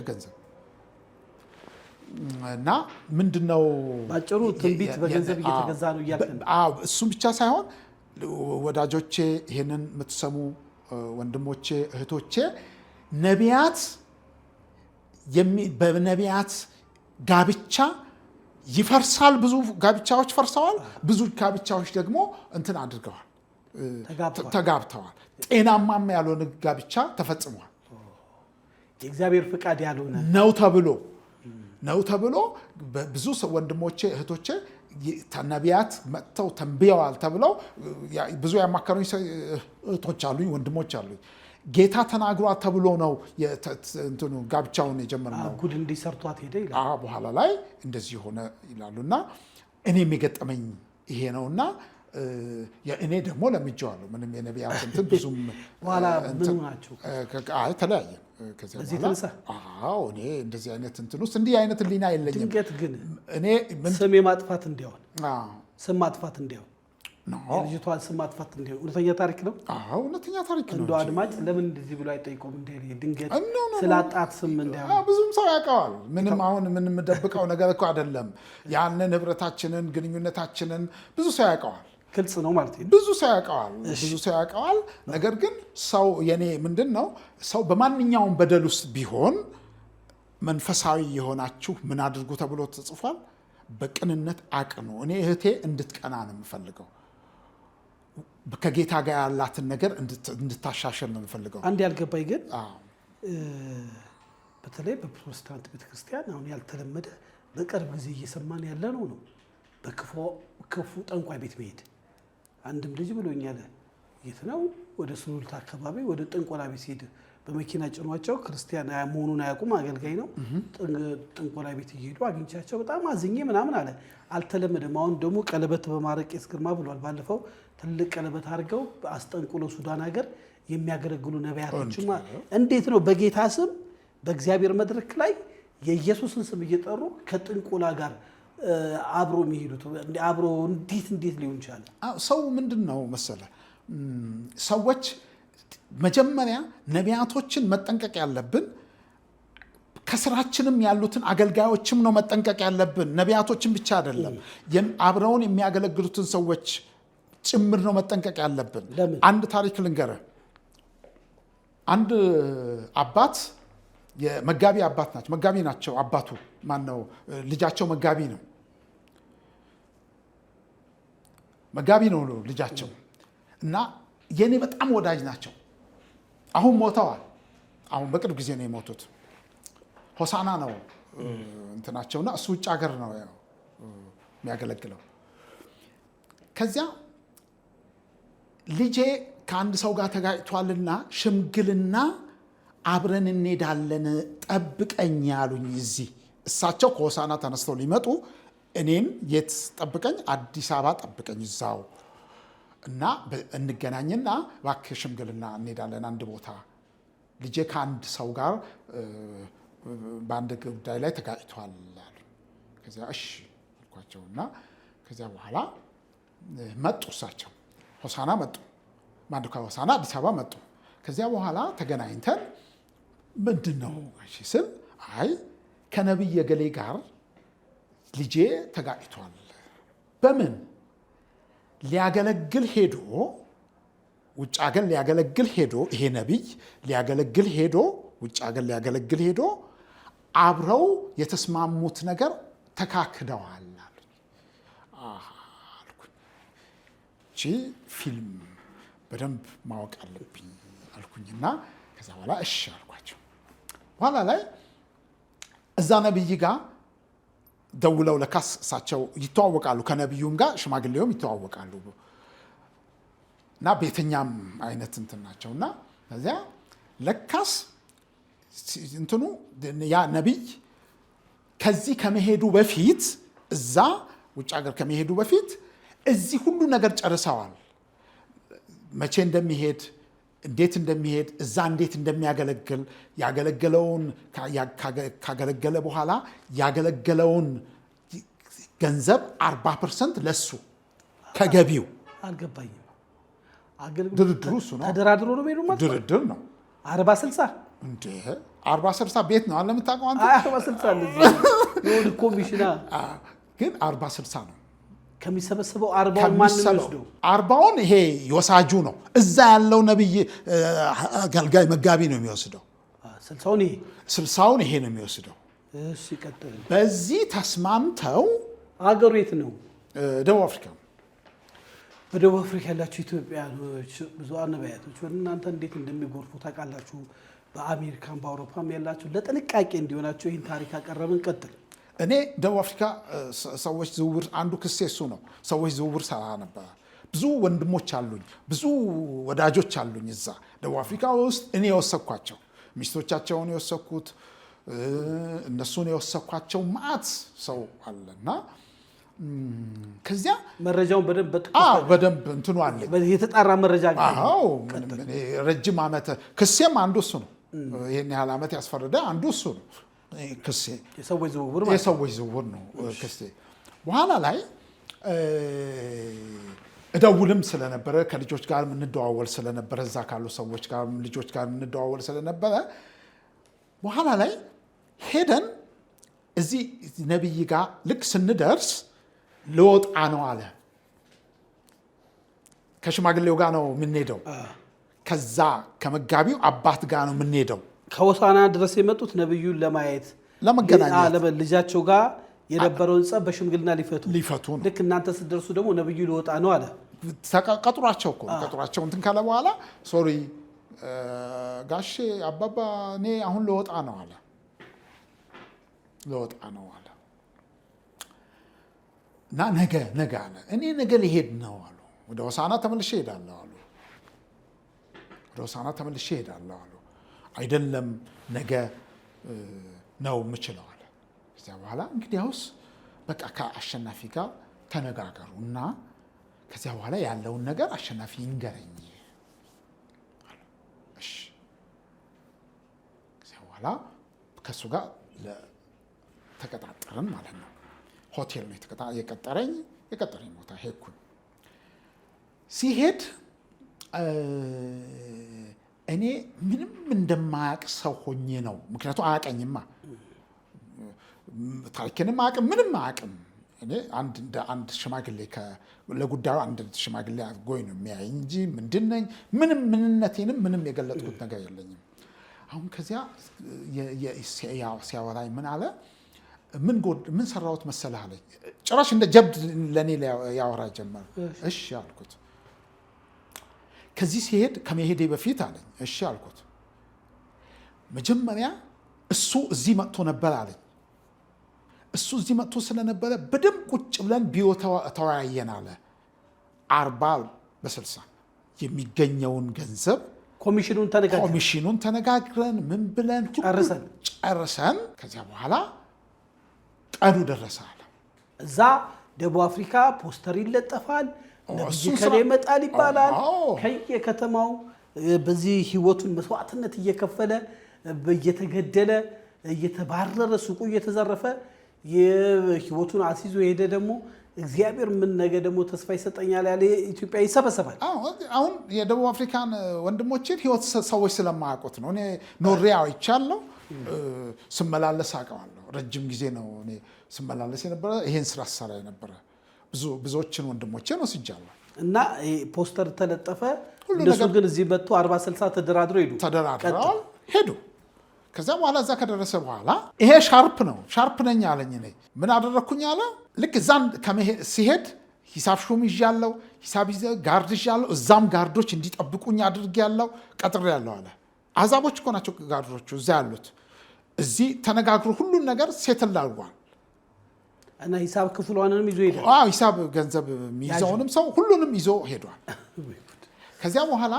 ገንዘብ እና ምንድነው ባጭሩ ትንቢት በገንዘብ እየተገዛ ነው እያልን። እሱም ብቻ ሳይሆን ወዳጆቼ፣ ይሄንን የምትሰሙ ወንድሞቼ እህቶቼ፣ ነቢያት በነቢያት ጋብቻ ይፈርሳል። ብዙ ጋብቻዎች ፈርሰዋል። ብዙ ጋብቻዎች ደግሞ እንትን አድርገዋል፣ ተጋብተዋል። ጤናማም ያልሆነ ጋብቻ ተፈጽሟል። የእግዚአብሔር ፍቃድ ያልሆነ ነው ተብሎ ብዙ ወንድሞቼ እህቶቼ ነቢያት መጥተው ተንብየዋል ተብለው ብዙ ያማከሩኝ እህቶች አሉኝ፣ ወንድሞች አሉኝ። ጌታ ተናግሯል ተብሎ ነው እንትኑ ጋብቻውን የጀመረው። ጉድ እንዲሰርቷት ሄደ ይላል። በኋላ ላይ እንደዚህ ሆነ ይላሉና እኔም የገጠመኝ ይሄ ነውና እኔ ደግሞ ለምጄዋለሁ። ምንም የነቢያት እንትን ብዙም በኋላ ምን ናቸው? ተለያየ። ከዚያ በኋላ እኔ እንደዚህ አይነት እንትን ውስጥ እንዲህ አይነት ህሊና የለኝም። ድንገት ግን እኔ ስም የማጥፋት እንዲሆን ስም ማጥፋት እንዲሆን ልጅቷን ስም ማጥፋት እንዲሆን እውነተኛ ታሪክ ነው። እውነተኛ ታሪክ ነው። እንደው አድማጭ ለምን እንደዚህ ብሎ አይጠይቁም? ድንገት ስላጣት ስም እንዲሆን ብዙም ሰው ያውቀዋል። ምንም አሁን የምንደብቀው ነገር እኮ አይደለም። ያንን ህብረታችንን፣ ግንኙነታችንን ብዙ ሰው ያውቀዋል። ግልጽ ነው ማለት ነው። ብዙ ሰው ያውቀዋል። ነገር ግን ሰው የኔ ምንድን ነው ሰው በማንኛውም በደል ውስጥ ቢሆን መንፈሳዊ የሆናችሁ ምን አድርጉ ተብሎ ተጽፏል? በቅንነት አቅኑ። እኔ እህቴ እንድትቀና ነው የምፈልገው። ከጌታ ጋር ያላትን ነገር እንድታሻሽል ነው የምፈልገው። አንድ ያልገባኝ ግን በተለይ በፕሮቴስታንት ቤተክርስቲያን አሁን ያልተለመደ በቅርብ ጊዜ እየሰማን ያለ ነው በክፉ ጠንቋይ ቤት መሄድ። አንድም ልጅ ብሎኛል። የት ነው? ወደ ሱሉልታ አካባቢ ወደ ጥንቆላ ቤት ሲሄድ በመኪና ጭኗቸው ክርስቲያን መሆኑን አያውቁም። አገልጋይ ነው። ጥንቆላ ቤት እየሄዱ አግኝቻቸው በጣም አዝኜ ምናምን አለ። አልተለመደም። አሁን ደግሞ ቀለበት በማድረግ ቄስ ግርማ ብሏል። ባለፈው ትልቅ ቀለበት አድርገው አስጠንቁሎ ሱዳን ሀገር የሚያገለግሉ ነቢያቶችማ እንዴት ነው በጌታ ስም በእግዚአብሔር መድረክ ላይ የኢየሱስን ስም እየጠሩ ከጥንቆላ ጋር አብሮ የሚሄዱት? አብሮ እንዴት ሊሆን ይችላል? ሰው ምንድን ነው መሰለ፣ ሰዎች መጀመሪያ ነቢያቶችን መጠንቀቅ ያለብን ከስራችንም ያሉትን አገልጋዮችም ነው መጠንቀቅ ያለብን። ነቢያቶችን ብቻ አይደለም፣ አብረውን የሚያገለግሉትን ሰዎች ጭምር ነው መጠንቀቅ ያለብን። አንድ ታሪክ ልንገርህ። አንድ አባት የመጋቢ አባት ናቸው። መጋቢ ናቸው አባቱ። ማነው? ልጃቸው መጋቢ ነው። መጋቢ ነው ልጃቸው እና የኔ በጣም ወዳጅ ናቸው። አሁን ሞተዋል። አሁን በቅርብ ጊዜ ነው የሞቱት። ሆሳና ነው እንትናቸውና እሱ ውጭ ሀገር ነው የሚያገለግለው። ከዚያ ልጄ ከአንድ ሰው ጋር ተጋጭቷልና ሽምግልና አብረን እንሄዳለን ጠብቀኝ ያሉኝ። እዚህ እሳቸው ከሆሳና ተነስተው ሊመጡ እኔን የት ጠብቀኝ? አዲስ አበባ ጠብቀኝ እዛው እና እንገናኝና እባክህ ሽምግልና እንሄዳለን አንድ ቦታ። ልጄ ከአንድ ሰው ጋር በአንድ ጉዳይ ላይ ተጋጭቷል አሉ። ከዚያ እሺ አልኳቸውና ከዚያ በኋላ መጡ። እሳቸው ሆሳና መጡ። ማንዱ ከሆሳና አዲስ አበባ መጡ። ከዚያ በኋላ ተገናኝተን ምንድን ነው ስል አይ ከነቢይ ገሌ ጋር ልጄ ተጋጭቷል። በምን ሊያገለግል ሄዶ ውጭ ሀገር ሊያገለግል ሄዶ ይሄ ነቢይ ሊያገለግል ሄዶ ውጭ ሀገር ሊያገለግል ሄዶ አብረው የተስማሙት ነገር ተካክደዋል አሉኝ። እቺ ፊልም በደንብ ማወቅ አለብኝ አልኩኝና ከዛ በኋላ እሺ አልኳቸው። በኋላ ላይ እዛ ነብይ ጋር ደውለው ለካስ እሳቸው ይተዋወቃሉ ከነብዩም ጋር ሽማግሌውም ይተዋወቃሉ እና ቤተኛም አይነት እንትን ናቸውና ከዚያ ለካስ እንትኑ ያ ነብይ ከዚህ ከመሄዱ በፊት እዛ ውጭ ሀገር ከመሄዱ በፊት እዚህ ሁሉ ነገር ጨርሰዋል። መቼ እንደሚሄድ እንዴት እንደሚሄድ እዛ እንዴት እንደሚያገለግል ያገለገለውን ካገለገለ በኋላ ያገለገለውን ገንዘብ 40% ለሱ ከገቢው አልገባኝም። ድርድሩ እሱ ነው። ተደራድሮ ነው የሚሄዱ ማለት ድርድር ነው። 40-60 እንዴ 40-60 ቤት ነው አለ የምታውቀው አንተ 40-60 እንደዚህ የሆነ ኮሚሽና ግን 40-60 ነው ከሚሰበሰበው 40ውን ማን ነው የሚወስደው? 40ውን ይሄ ይወሳጁ ነው። እዛ ያለው ነብይ አገልጋይ መጋቢ ነው የሚወስደው። 60ውን ይሄ ነው የሚወስደው። እሺ ቀጥል። በዚህ ተስማምተው አገሩ የት ነው? ደቡብ አፍሪካ። በደቡብ አፍሪካ ያላችሁ ኢትዮጵያኖች ብዙ ነቢያቶች ወደ እናንተ እንዴት እንደሚጎርፉ ታውቃላችሁ። በአሜሪካም በአውሮፓም ያላችሁ ለጥንቃቄ እንዲሆናችሁ ይህን ታሪክ አቀረብን። ቀጥል። እኔ ደቡብ አፍሪካ ሰዎች ዝውውር አንዱ ክሴ እሱ ነው። ሰዎች ዝውውር ሰራ ነበር። ብዙ ወንድሞች አሉኝ፣ ብዙ ወዳጆች አሉኝ እዛ ደቡብ አፍሪካ ውስጥ እኔ የወሰኳቸው ሚስቶቻቸውን የወሰኩት እነሱን የወሰኳቸው ማዕት ሰው አለና ከዚያ መረጃውን በደንብ እንትኑ አለ የተጣራ መረጃ ረጅም ዓመት ክሴም አንዱ እሱ ነው። ይሄን ያህል ዓመት ያስፈረደ አንዱ እሱ ነው። ክሴ የሰዎች ዝውውር ነው ክሴ። በኋላ ላይ እደውልም ስለነበረ ከልጆች ጋር የምንደዋወል ስለነበረ እዛ ካሉ ሰዎች ጋር ልጆች ጋር የምንደዋወል ስለነበረ በኋላ ላይ ሄደን እዚህ ነብይ ጋር ልክ ስንደርስ ልወጣ ነው አለ። ከሽማግሌው ጋር ነው የምንሄደው። ከዛ ከመጋቢው አባት ጋር ነው የምንሄደው። ከሆሳና ድረስ የመጡት ነብዩን ለማየት ለመገናኘት ልጃቸው ጋር የነበረውን ጸብ በሽምግልና ሊፈቱ ነው። ልክ እናንተ ስትደርሱ ደግሞ ነብዩ ልወጣ ነው አለ። ቀጥሯቸው እኮ ቀጥሯቸው እንትን ካለ በኋላ ሶሪ ጋሼ አባባ እኔ አሁን ልወጣ ነው አለ። እና ነገ አለ። እኔ ነገ ልሄድ ነው አሉ። ወደ ሆሳና ተመልሼ እሄዳለሁ አሉ። አይደለም ነገ ነው የምችለው አለ። ከዚያ በኋላ እንግዲያውስ በቃ ከአሸናፊ ጋር ተነጋገሩ እና ከዚያ በኋላ ያለውን ነገር አሸናፊ ይንገረኝ አለ። እሺ። ከዚያ በኋላ ከእሱ ጋር ተቀጣጠርን ማለት ነው። ሆቴል ነው የቀጠረኝ ቦታ ሄድኩኝ። ሲሄድ እኔ ምንም እንደማያውቅ ሰው ሆኜ ነው። ምክንያቱም አያውቀኝማ፣ ታሪክንም አያውቅም፣ ምንም አያውቅም። እኔ አንድ ሽማግሌ ለጉዳዩ አንድ ሽማግሌ አድርጎኝ ነው የሚያይ እንጂ ምንድን ነኝ ምንም ምንነቴንም ምንም የገለጥኩት ነገር የለኝም። አሁን ከዚያ ሲያወራኝ ምን አለ፣ ምን ሰራሁት መሰለህ አለኝ። ጭራሽ እንደ ጀብድ ለእኔ ያወራ ጀመር። እሺ አልኩት። ከዚህ ሲሄድ ከመሄዴ በፊት አለኝ። እሺ አልኩት። መጀመሪያ እሱ እዚህ መጥቶ ነበር አለኝ። እሱ እዚህ መጥቶ ስለነበረ በደንብ ቁጭ ብለን ቢሮ ተወያየን አለ። 40/60 የሚገኘውን ገንዘብ ኮሚሽኑን ተነጋግረን ምን ብለን ጨርሰን ከዚያ በኋላ ቀኑ ደረሰ አለ። እዛ ደቡብ አፍሪካ ፖስተር ይለጠፋል፣ ነብይ ከሌ ይመጣል ይባላል። ከየከተማው በዚህ ህይወቱን መስዋዕትነት እየከፈለ እየተገደለ እየተባረረ ሱቁ እየተዘረፈ የህይወቱን አስይዞ የሄደ ደግሞ እግዚአብሔር ምን ነገ ደግሞ ተስፋ ይሰጠኛል ያለ ኢትዮጵያ ይሰበሰባል። አሁን የደቡብ አፍሪካን ወንድሞችን ህይወት ሰዎች ስለማያውቁት ነው። እኔ ኖሬ አይቻለሁ፣ ስመላለስ አውቀዋለሁ። ረጅም ጊዜ ነው እኔ ስመላለስ የነበረ ይሄን ስራ ሰራ የነበረ ብዙዎችን ወንድሞችን ወስጃለሁ። እና ፖስተር ተለጠፈ። እነሱ ግን እዚህ መጥቶ 40/60 ተደራድረው ሄዱ። ከዛ በኋላ እዛ ከደረሰ በኋላ ይሄ ሻርፕ ነኝ አለኝ። እኔ ምን አደረግኩኝ አለ። ልክ እዛን ሲሄድ ሂሳብ ሹም ይዣለሁ፣ ሂሳብ ጋርድ ይዣለሁ፣ እዛም ጋርዶች እንዲጠብቁኝ አድርጌያለሁ፣ ቀጥሬያለሁ አለ። አሕዛቦች እኮ ናቸው ጋርዶቹ እዛ ያሉት። እዚህ ተነጋግሮ ሁሉን ነገር ሴትል አድርጓል። እና ሂሳብ ክፍሏንም ይዞ ሄዷል። ሂሳብ ገንዘብ የሚይዘውንም ሰው ሁሉንም ይዞ ሄዷል። ከዚያ በኋላ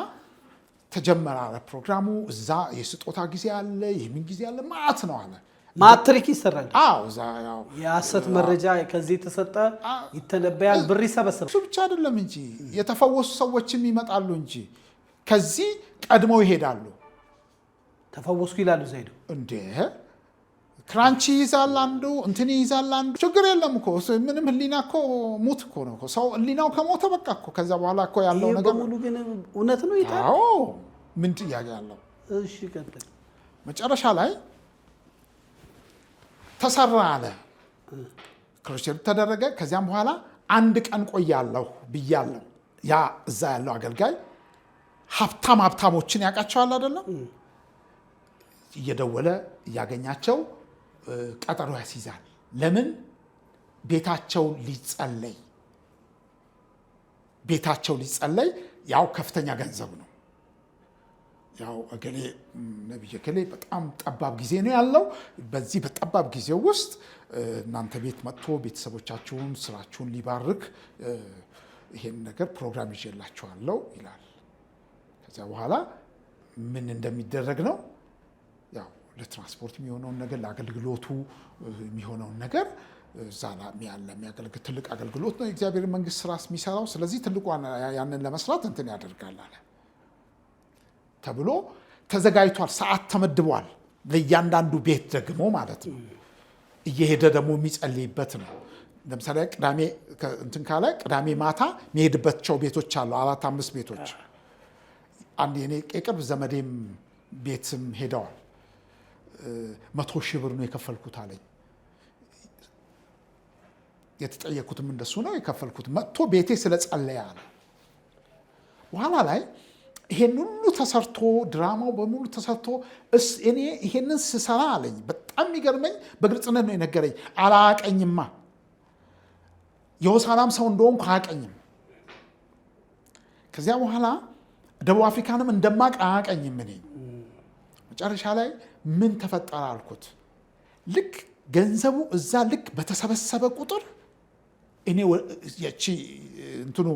ተጀመረ አለ ፕሮግራሙ። እዛ የስጦታ ጊዜ አለ፣ የምን ጊዜ አለ፣ ማት ነው አለ። ማትሪክ ይሰራል። እዛ ያው የሐሰት መረጃ ከዚህ የተሰጠ ይተነበያል፣ ብር ይሰበሰባል። እሱ ብቻ አይደለም እንጂ የተፈወሱ ሰዎችም ይመጣሉ እንጂ ከዚህ ቀድመው ይሄዳሉ። ተፈወስኩ ይላሉ። ዘይዱ እንዴ ክራንቺ ይዛል አንዱ፣ እንትን ይዛል አንዱ። ችግር የለም እኮ ምንም ህሊና እኮ ሙት እኮ ነው ሰው ህሊናው ከሞተ በቃ እኮ ከዛ በኋላ እኮ ያለው ነገር በሙሉ ግን እውነት ነው ይታል። ምን ጥያቄ ያለው? እሺ ቀጥል። መጨረሻ ላይ ተሰራ አለ፣ ክሮሼት ተደረገ። ከዚያም በኋላ አንድ ቀን ቆያለሁ ብያለሁ። ያ እዛ ያለው አገልጋይ ሀብታሞችን ያውቃቸዋል አይደለም? እየደወለ እያገኛቸው ቀጠሮ ያስይዛል። ለምን? ቤታቸው ሊጸለይ ያው ከፍተኛ ገንዘብ ነው። ያው እገሌ ነብይ እገሌ በጣም ጠባብ ጊዜ ነው ያለው። በዚህ በጠባብ ጊዜ ውስጥ እናንተ ቤት መጥቶ ቤተሰቦቻችሁን፣ ስራችሁን ሊባርክ ይሄን ነገር ፕሮግራም ይዤላችኋለሁ ይላል። ከዚያ በኋላ ምን እንደሚደረግ ነው ያው ለትራንስፖርት የሚሆነውን ነገር፣ ለአገልግሎቱ የሚሆነውን ነገር እዛ የሚያገለግል ትልቅ አገልግሎት ነው የእግዚአብሔር መንግስት ስራ የሚሰራው። ስለዚህ ትልቁ ያንን ለመስራት እንትን ያደርጋል አለ ተብሎ ተዘጋጅቷል። ሰዓት ተመድቧል ለእያንዳንዱ ቤት ደግሞ ማለት ነው። እየሄደ ደግሞ የሚጸልይበት ነው። ለምሳሌ ቅዳሜ እንትን ካለ ቅዳሜ ማታ የሚሄድባቸው ቤቶች አሉ፣ 4-5 ቤቶች። አንድ የኔ የቅርብ ዘመዴም ቤትም ሄደዋል። 100,000 ብር ነው የከፈልኩት አለኝ። የተጠየኩትም እንደሱ ነው የከፈልኩት። መጥቶ ቤቴ ስለጸለየ አለ። በኋላ ላይ ይሄን ሁሉ ተሰርቶ ድራማው በሙሉ ተሰርቶ እኔ ይሄንን ስሰራ አለኝ በጣም የሚገርመኝ በግልጽነት ነው የነገረኝ። አላቀኝማ የሆሳናም ሰው እንደሆንኩ አያቀኝም። ከዚያ በኋላ ደቡብ አፍሪካንም እንደማቅ አያቀኝም። እኔ መጨረሻ ላይ ምን ተፈጠረ አልኩት። ልክ ገንዘቡ እዛ ልክ በተሰበሰበ ቁጥር እኔ ያቺ እንትኑ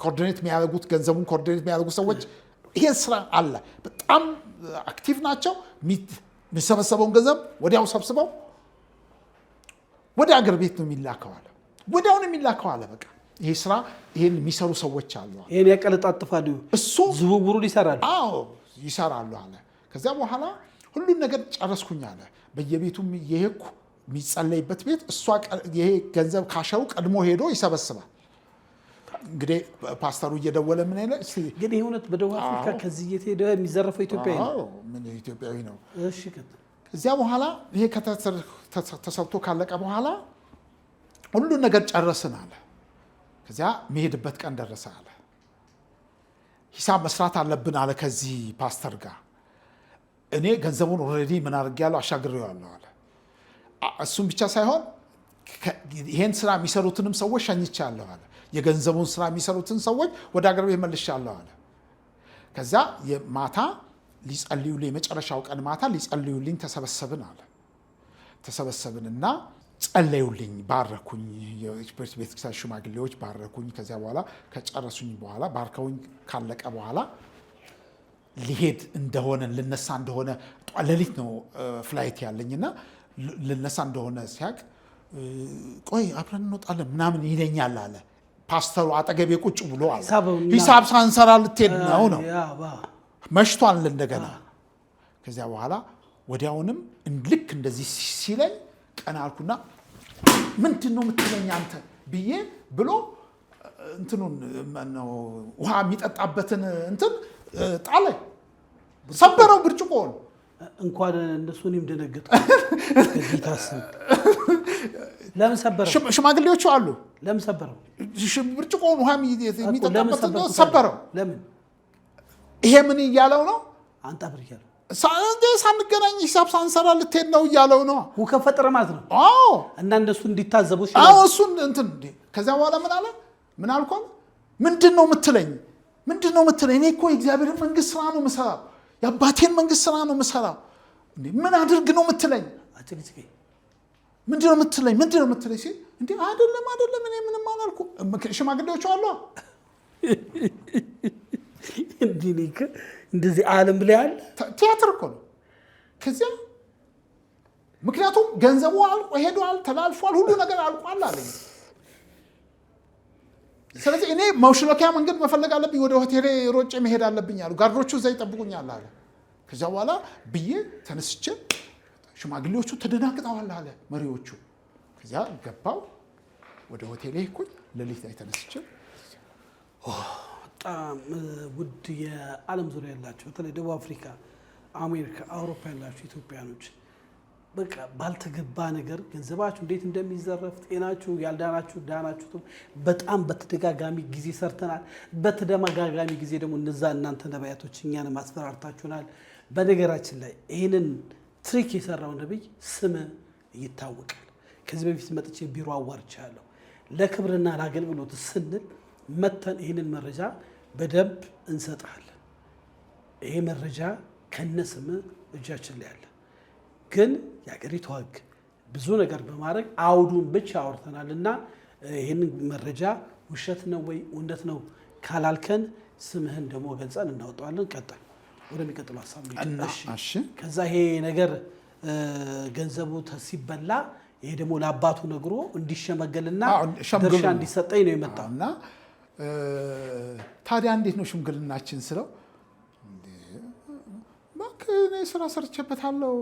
ኮኦርዲኔት የሚያደርጉት ገንዘቡን ኮኦርዲኔት የሚያደርጉት ሰዎች ይሄን ስራ አለ በጣም አክቲቭ ናቸው። የሚሰበሰበውን ገንዘብ ወዲያው ሰብስበው ወደ አገር ቤት ነው የሚላከው አለ። ወዲያው ነው የሚላከው አለ። በቃ ይሄ ስራ ይሄን የሚሰሩ ሰዎች አሉ። ይሄን ያቀለጣጥፋሉ፣ እሱ ዝውውሩን ይሰራሉ። ይሰራሉ አለ። ከዚያ በኋላ ሁሉን ነገር ጨረስኩኝ አለ። በየቤቱም እየሄድኩ የሚጸለይበት ቤት ይሄ ገንዘብ ካሸው ቀድሞ ሄዶ ይሰበስባል። እንግዲህ ፓስተሩ እየደወለ ምን ይላል? ግን ይሄ እውነት በደቡብ አፍሪካ ከዚህ እየተሄደ የሚዘረፈው ኢትዮጵያዊ ነው። ምን ኢትዮጵያዊ ነው? እሺ። ከዚያ በኋላ ይሄ ተሰርቶ ካለቀ በኋላ ሁሉን ነገር ጨረስን አለ። ከዚያ መሄድበት ቀን ደረሰ አለ። ሂሳብ መስራት አለብን አለ ከዚህ ፓስተር ጋር። እኔ ገንዘቡን ኦልሬዲ ምን አድርጌያለሁ? አሻግሬዋለሁ አለ። እሱም ብቻ ሳይሆን ይሄን ስራ የሚሰሩትንም ሰዎች ሸኝቻለሁ አለ። የገንዘቡን ስራ የሚሰሩትን ሰዎች ወደ አገር ቤት መልሻለሁ አለ። ከዛ ማታ ሊጸልዩልኝ፣ የመጨረሻው ቀን ማታ ሊጸልዩልኝ ተሰበሰብን አለ። ተሰበሰብንና ጸለዩልኝ፣ ባረኩኝ። የቤተክርስቲያን ሽማግሌዎች ባረኩኝ። ከዚያ በኋላ ከጨረሱኝ በኋላ ባርከውኝ ካለቀ በኋላ ሊሄድ እንደሆነ ልነሳ እንደሆነ ሌሊት ነው ፍላይት ያለኝና ልነሳ እንደሆነ ሲያቅ ቆይ አብረን እንወጣለን ምናምን ይለኛል አለ። ፓስተሩ አጠገቤ ቁጭ ብሎ አለ። ሂሳብ ሳንሰራ ልትሄድ ነው መሽቷል እንደገና። ከዚያ በኋላ ወዲያውንም ልክ እንደዚህ ሲለኝ ቀና አልኩና ምንድን ነው የምትለኝ አንተ ብዬ ብሎ እንትኑን ውሃ የሚጠጣበትን እንትን ጣለ፣ ሰበረው ብርጭቆውን። እንኳን እንደሱ እኔም ደነገጥኩ። ለምን ሰበረው? ሽማግሌዎቹ አሉ። ለምን ሰበረው? ብርጭቆውን ውሃ የሚጠጣበትን ሰበረው። ለምን? ይሄ ምን እያለው ነው? አንተ ብር እያለው ሳንገናኝ ሂሳብ ሳንሰራ ልትሄድ ነው እያለው ነው። ሁከት ፈጠረ ማለት ነው። አዎ እና እንደሱ እንዲታዘቡ እሱን እንትን ከዚያ በኋላ ምን አልኳል? ምንድን ነው የምትለኝ? እኔ እኮ የእግዚአብሔርን መንግስት ስራ ነው የምሰራው፣ የአባቴን መንግስት ስራ ነው የምሰራው። ምን አድርግ ነው የምትለኝ? ምንድን ነው የምትለኝ ሲል አይደለም እኔ ምንም አላልኩም። ሽማግሌዎቹ አሉ እንደዚህ ዓለም ላይ አለ ቲያትር እኮ ነው። ከዚያ ምክንያቱም ገንዘቡ አልቆ ሄዷል፣ ተላልፏል፣ ሁሉ ነገር አልቋል አለኝ። ስለዚህ እኔ መውሽለኪያ መንገድ መፈለግ አለብኝ፣ ወደ ሆቴሌ ሮጬ መሄድ አለብኝ አሉ። ጋርዶቹ እዛ ይጠብቁኛል አለ። ከዚያ በኋላ ብዬ ተነስቼ ሽማግሌዎቹ ተደናግጠዋል አለ መሪዎቹ። ከዚያ ገባው ወደ ሆቴሌ ሄድኩኝ። ሌሊት ላይ ተነስቼ በጣም ውድ የዓለም ዙሪያ ያላችሁ በተለይ ደቡብ አፍሪካ፣ አሜሪካ፣ አውሮፓ ያላችሁ ኢትዮጵያኖች በቃ ባልተገባ ነገር ገንዘባችሁ እንዴት እንደሚዘረፍ ጤናችሁ ያልዳናችሁ ዳናችሁ በጣም በተደጋጋሚ ጊዜ ሰርተናል። በተደጋጋሚ ጊዜ ደግሞ እነዛ እናንተ ነቢያቶች እኛን ማስፈራርታችሁናል። በነገራችን ላይ ይህንን ትሪክ የሰራው ነቢይ ስም ይታወቃል። ከዚህ በፊት መጥቼ ቢሮ አዋርቻለሁ። ለክብርና ለአገልግሎት ስንል መተን ይህንን መረጃ በደንብ እንሰጥሃለን። ይሄ መረጃ ከነስም እጃችን ላይ አለ። ግን የአገሪቱ ሕግ ብዙ ነገር በማድረግ አውዱን ብቻ አውርተናል እና ይህንን መረጃ ውሸት ነው ወይ እውነት ነው ካላልከን ስምህን ደግሞ ገልጸን እናወጣዋለን። ቀጠል ወደሚቀጥለው ሀሳብ ከዛ ይሄ ነገር ገንዘቡ ሲበላ ይሄ ደግሞ ለአባቱ ነግሮ እንዲሸመገልና ድርሻ እንዲሰጠኝ ነው የመጣው እና ታዲያ እንዴት ነው ሽምግልናችን ስለው እኔ ስራ ሰርቼበታለሁ፣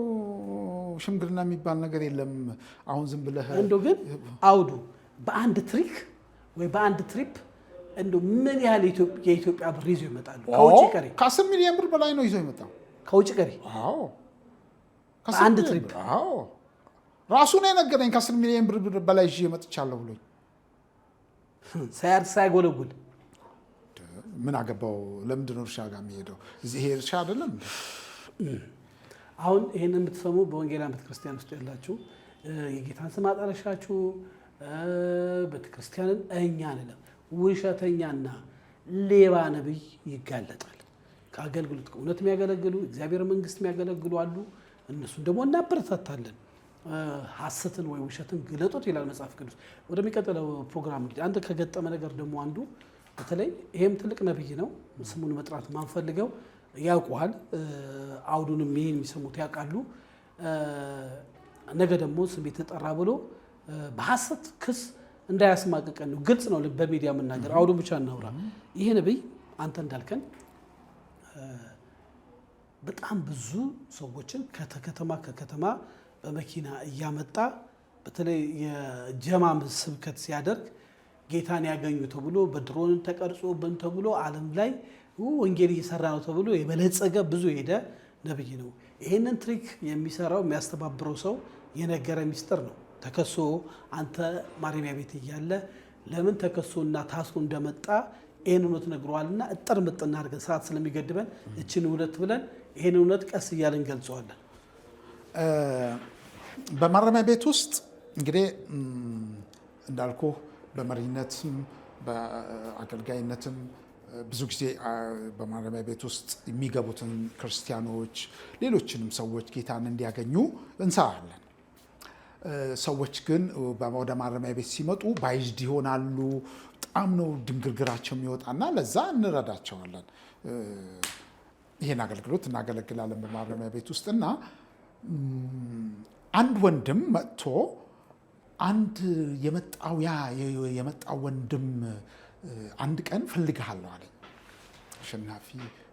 ሽምግልና የሚባል ነገር የለም። አሁን ዝም ብለህ እንደው ግን አውዱ በአንድ ትሪክ ወይ በአንድ ትሪፕ እንደው ምን ያህል የኢትዮጵያ ብር ይዞ ይመጣሉ? ከውጭ ቀሪ ከ10 ሚሊዮን ብር በላይ ነው ይዞ ይመጣው ከውጭ ቀሪ። አዎ በአንድ ትሪፕ። አዎ ራሱ ነው የነገረኝ። ከ10 ሚሊዮን ብር በላይ ይዤ መጥቻለሁ ብሎኝ ሳያጎለጉል ምን አገባው? ለምንድን ነው እርሻ ጋር የሚሄደው? እዚህ ይሄ እርሻ አይደለም። አሁን ይህን የምትሰሙ በወንጌላውያን ቤተክርስቲያን ውስጥ ያላችሁ የጌታን ስም አጠረሻችሁ ቤተክርስቲያንን እኛ አንለም። ውሸተኛና ሌባ ነቢይ ይጋለጣል። ከአገልግሎት እውነት የሚያገለግሉ እግዚአብሔር መንግስት የሚያገለግሉ አሉ። እነሱን ደግሞ እናበረታታለን። ሐሰትን ወይ ውሸትን ግለጡት ይላል መጽሐፍ ቅዱስ። ወደሚቀጥለው ፕሮግራም እንግዲህ አንተ ከገጠመ ነገር ደግሞ አንዱ በተለይ ይሄም ትልቅ ነቢይ ነው። ስሙን መጥራት ማንፈልገው ያውቀዋል። አውዱንም ይሄን የሚሰሙት ያውቃሉ። ነገ ደግሞ ስም የተጠራ ብሎ በሐሰት ክስ እንዳያስማቅቀን ነው። ግልጽ ነው በሚዲያ የምናገር። አውዱን ብቻ እናውራ። ይሄ ነቢይ አንተ እንዳልከን በጣም ብዙ ሰዎችን ከከተማ በመኪና እያመጣ በተለይ የጀማም ስብከት ሲያደርግ ጌታን ያገኙ ተብሎ በድሮን ተቀርጾ በን ተብሎ ዓለም ላይ ወንጌል እየሰራ ነው ተብሎ የበለጸገ ብዙ ሄደ ነብይ ነው። ይሄንን ትሪክ የሚሰራው የሚያስተባብረው ሰው የነገረ ሚስጥር ነው። ተከሶ አንተ ማረሚያ ቤት እያለ ለምን ተከሶና ታስሮ እንደመጣ ይሄን እውነት ነግሯልና እጥር ምጥና አድርገን ሰዓት ስለሚገድበን እችን እውነት ብለን ይሄን እውነት ቀስ እያልን ገልጸዋለን። በማረሚያ ቤት ውስጥ እንግዲህ እንዳልኩ በመሪነትም በአገልጋይነትም ብዙ ጊዜ በማረሚያ ቤት ውስጥ የሚገቡትን ክርስቲያኖች ሌሎችንም ሰዎች ጌታን እንዲያገኙ እንሰራለን። ሰዎች ግን ወደ ማረሚያ ቤት ሲመጡ ባይዝድ ይሆናሉ። በጣም ነው ድንግርግራቸው የሚወጣና ለዛ እንረዳቸዋለን። ይሄን አገልግሎት እናገለግላለን በማረሚያ ቤት ውስጥ እና አንድ ወንድም መጥቶ አንድ የመጣው ወንድም አንድ ቀን ፈልግሃለሁ አለኝ። አሸናፊ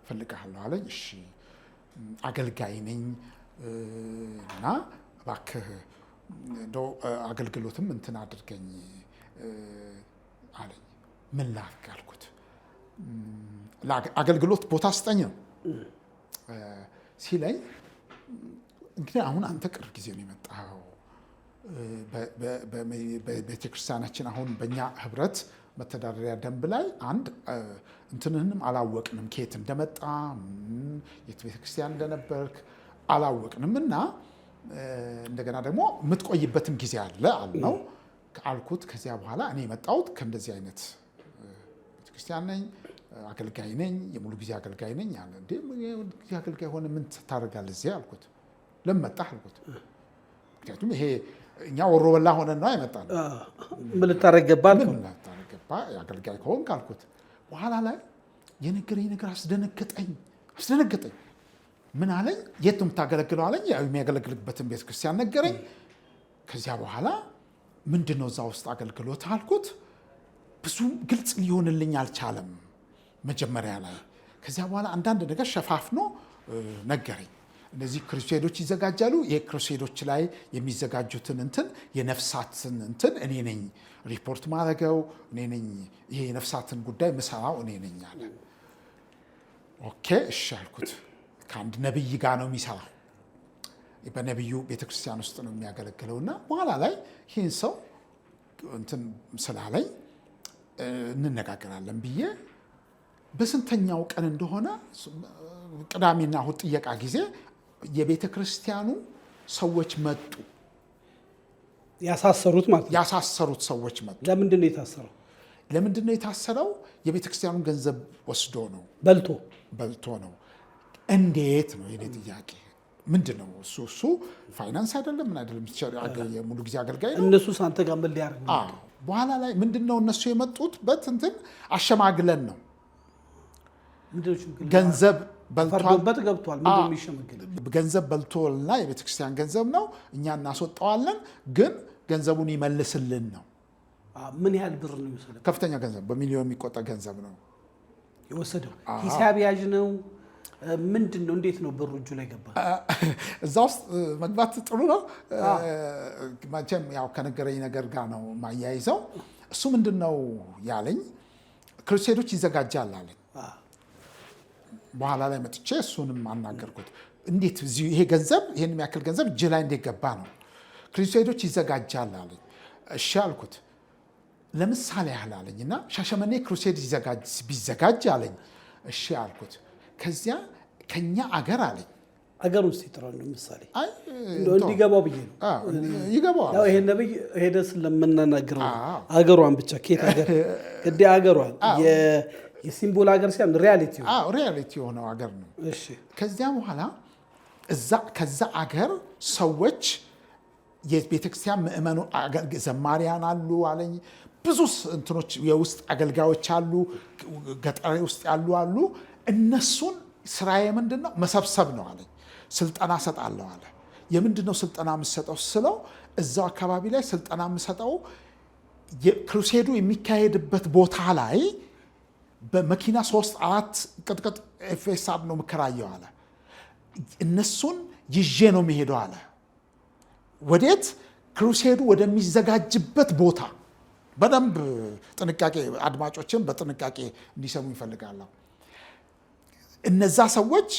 ፈልግሃለሁ አለኝ። እሺ አገልጋይ ነኝ እና እባክህ እንደው አገልግሎትም እንትን አድርገኝ አለኝ። ምን ላድርግ አልኩት። አገልግሎት ቦታ ስጠኝ ነው ሲለኝ፣ እንግዲህ አሁን አንተ ቅርብ ጊዜ ነው የመጣኸው በቤተክርስቲያናችን አሁን በእኛ ህብረት መተዳደሪያ ደንብ ላይ አንድ እንትንንም አላወቅንም ከየት እንደመጣ የት ቤተክርስቲያን እንደነበርክ አላወቅንም እና እንደገና ደግሞ የምትቆይበትም ጊዜ አለ አልነው አልኩት። ከዚያ በኋላ እኔ የመጣሁት ከእንደዚህ አይነት ቤተክርስቲያን ነኝ፣ አገልጋይ ነኝ፣ የሙሉ ጊዜ አገልጋይ ነኝ አለ። እንዴ ሙሉ ጊዜ አገልጋይ ሆነ ምን ታደርጋለህ እዚህ አልኩት። ለምን መጣህ አልኩት። ምክንያቱም ይሄ እኛ ወሮበላ ሆነን ነው አይመጣል። ምን ልታረግ ገባህ? አገልጋይ ከሆንክ አልኩት። በኋላ ላይ የነገረኝ ነገር አስደነገጠኝ። ምን አለኝ? የት ነው የምታገለግለው አለኝ። ያው የሚያገለግልበትን ቤተክርስቲያን ነገረኝ። ከዚያ በኋላ ምንድን ነው እዛ ውስጥ አገልግሎት አልኩት። ብዙ ግልጽ ሊሆንልኝ አልቻለም መጀመሪያ ላይ። ከዚያ በኋላ አንዳንድ ነገር ሸፋፍኖ ነገረኝ። እነዚህ ክሩሴዶች ይዘጋጃሉ። የክሩሴዶች ላይ የሚዘጋጁትን እንትን የነፍሳትን እንትን እኔ ነኝ ሪፖርት ማድረገው፣ እኔ ነኝ ይሄ የነፍሳትን ጉዳይ ምሰራው እኔ ነኝ አለ። ኦኬ እሺ አልኩት። ከአንድ ነብይ ጋር ነው የሚሰራው፣ በነብዩ ቤተክርስቲያን ውስጥ ነው የሚያገለግለውና በኋላ ላይ ይህን ሰው እንትን ስላለኝ እንነጋገራለን ብዬ በስንተኛው ቀን እንደሆነ ቅዳሜና እሑድ ጥየቃ ጊዜ የቤተ ክርስቲያኑ ሰዎች መጡ። ያሳሰሩት ማለት ነው። ያሳሰሩት ሰዎች መጡ። ለምንድን ነው የታሰረው? ለምንድን ነው የታሰረው? የቤተ ክርስቲያኑን ገንዘብ ወስዶ ነው። በልቶ ነው። እንዴት ነው የኔ ጥያቄ? ምንድን ነው እሱ ፋይናንስ አይደለም ምን አይደለም፣ የሙሉ ጊዜ አገልጋይ ነው። እነሱ ሳንተ ጋር ምን ሊያደርግ ነው? በኋላ ላይ ምንድን ነው እነሱ የመጡት እንትን አሸማግለን ነው። ገንዘብ ፈርዶበት ገብቷል። ምንድን ነው የሚሸመግል? ገንዘብ በልቶልና የቤተክርስቲያን ገንዘብ ነው፣ እኛ እናስወጣዋለን፣ ግን ገንዘቡን ይመልስልን ነው። ምን ያህል ብር ነው የወሰደው? ከፍተኛ ገንዘብ፣ በሚሊዮን የሚቆጠር ገንዘብ ነው የወሰደው። ሂሳብ ያዥ ነው። ምንድን ነው? እንዴት ነው ብሩ እጁ ላይ ገባ? እዛ ውስጥ መግባት ጥሩ ነው። መቼም ያው ከነገረኝ ነገር ጋር ነው ማያይዘው። እሱ ምንድን ነው ያለኝ፣ ክሩሴዶች ይዘጋጃል አለኝ። በኋላ ላይ መጥቼ እሱንም አናገርኩት። እንዴት ይሄ ገንዘብ ይሄን የሚያክል ገንዘብ እጅ ላይ እንዴት ገባ ነው? ክሩሴዶች ይዘጋጃል አለኝ። እሺ አልኩት። ለምሳሌ ያህል አለኝ እና ሻሸመኔ ክሩሴድ ቢዘጋጅ አለኝ። እሺ አልኩት። ከዚያ ከኛ አገር አለኝ አገር ውስጥ ይጥራል ነው ምሳሌ እንዲገባው ብዬ ነው። ይገባዋል። ያው ይሄ ነብይ ሄደ ስለምናናገረው አገሯን ብቻ ከየት አገር ግዴ አገሯን የሲምቦል ሀገር ሲያም ሪያሊቲ የሆነው ሀገር ነው። እሺ ከዚያ በኋላ ከዛ አገር ሰዎች የቤተክርስቲያን ምእመኑ ዘማሪያን አሉ አለኝ። ብዙ እንትኖች የውስጥ አገልጋዮች አሉ፣ ገጠር ውስጥ ያሉ አሉ። እነሱን ስራዬ ምንድነው መሰብሰብ ነው አለኝ። ስልጠና ሰጣለሁ አለ። የምንድነው ስልጠና የምሰጠው ስለው እዛው አካባቢ ላይ ስልጠና የምሰጠው ክሩሴዱ የሚካሄድበት ቦታ ላይ በመኪና 3-4 ቅጥቅጥ ኤፍኤስአር ነው የምከራየው አለ። እነሱን ይዤ ነው የሚሄደው አለ። ወዴት? ክሩሴዱ ወደሚዘጋጅበት ቦታ። በደንብ ጥንቃቄ፣ አድማጮችን በጥንቃቄ እንዲሰሙ ይፈልጋለሁ። እነዛ ሰዎች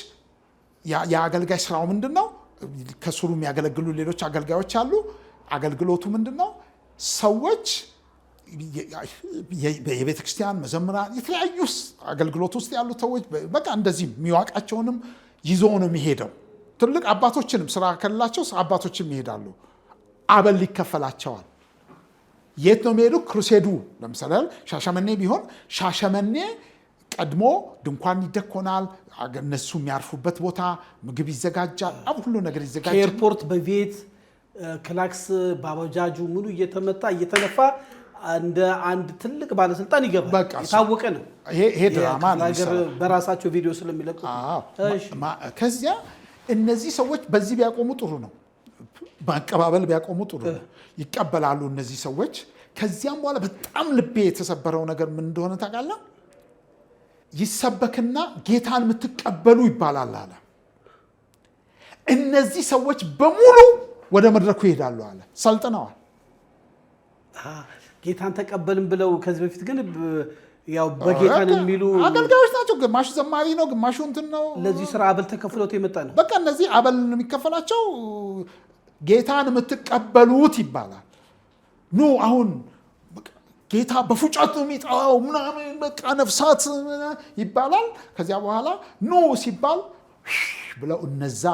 የአገልጋይ ስራው ምንድን ነው? ከስሩ የሚያገለግሉ ሌሎች አገልጋዮች አሉ። አገልግሎቱ ምንድን ነው? ሰዎች የቤተክርስቲያን መዘምራን፣ የተለያዩ አገልግሎት ውስጥ ያሉ ሰዎች በቃ እንደዚህ የሚዋቃቸውንም ይዞ ነው የሚሄደው። ትልቅ አባቶችንም ስራ ከሌላቸው አባቶችም ይሄዳሉ። አበል ይከፈላቸዋል። የት ነው የሚሄዱ? ክሩሴዱ ለምሳሌ ሻሸመኔ ቢሆን ሻሸመኔ ቀድሞ ድንኳን ይደኮናል። እነሱ የሚያርፉበት ቦታ ምግብ ይዘጋጃል። ሁሉ ነገር ይዘጋጃል። ከኤርፖርት በቤት ክላክስ ባባጃጁ ሙሉ እየተመታ እየተነፋ እንደ አንድ ትልቅ ባለስልጣን ይገባል። የታወቀ ነው። ይሄ ድራማ ነው። በራሳቸው ቪዲዮ ስለሚለቁ ከዚያ እነዚህ ሰዎች በዚህ ቢያቆሙ ጥሩ ነው። ማቀባበል ቢያቆሙ ጥሩ ነው። ይቀበላሉ እነዚህ ሰዎች። ከዚያም በኋላ በጣም ልቤ የተሰበረው ነገር ምን እንደሆነ ታውቃለህ? ይሰበክና ጌታን የምትቀበሉ ይባላል አለ። እነዚህ ሰዎች በሙሉ ወደ መድረኩ ይሄዳሉ አለ። ሰልጥነዋል። ጌታን ተቀበልን ብለው ከዚህ በፊት ግን ያው በጌታን የሚሉ አገልጋዮች ናቸው። ግማሹ ዘማሪ ነው፣ ግማሹ እንትን ነው። ለዚህ ስራ አበል ተከፍሎት የመጣ ነው። በቃ እነዚህ አበል የሚከፈላቸው ጌታን የምትቀበሉት ይባላል። ኑ አሁን ጌታ በፉጨት የሚጠራው ምናምን በቃ ነፍሳት ይባላል። ከዚያ በኋላ ኑ ሲባል ብለው እነዛ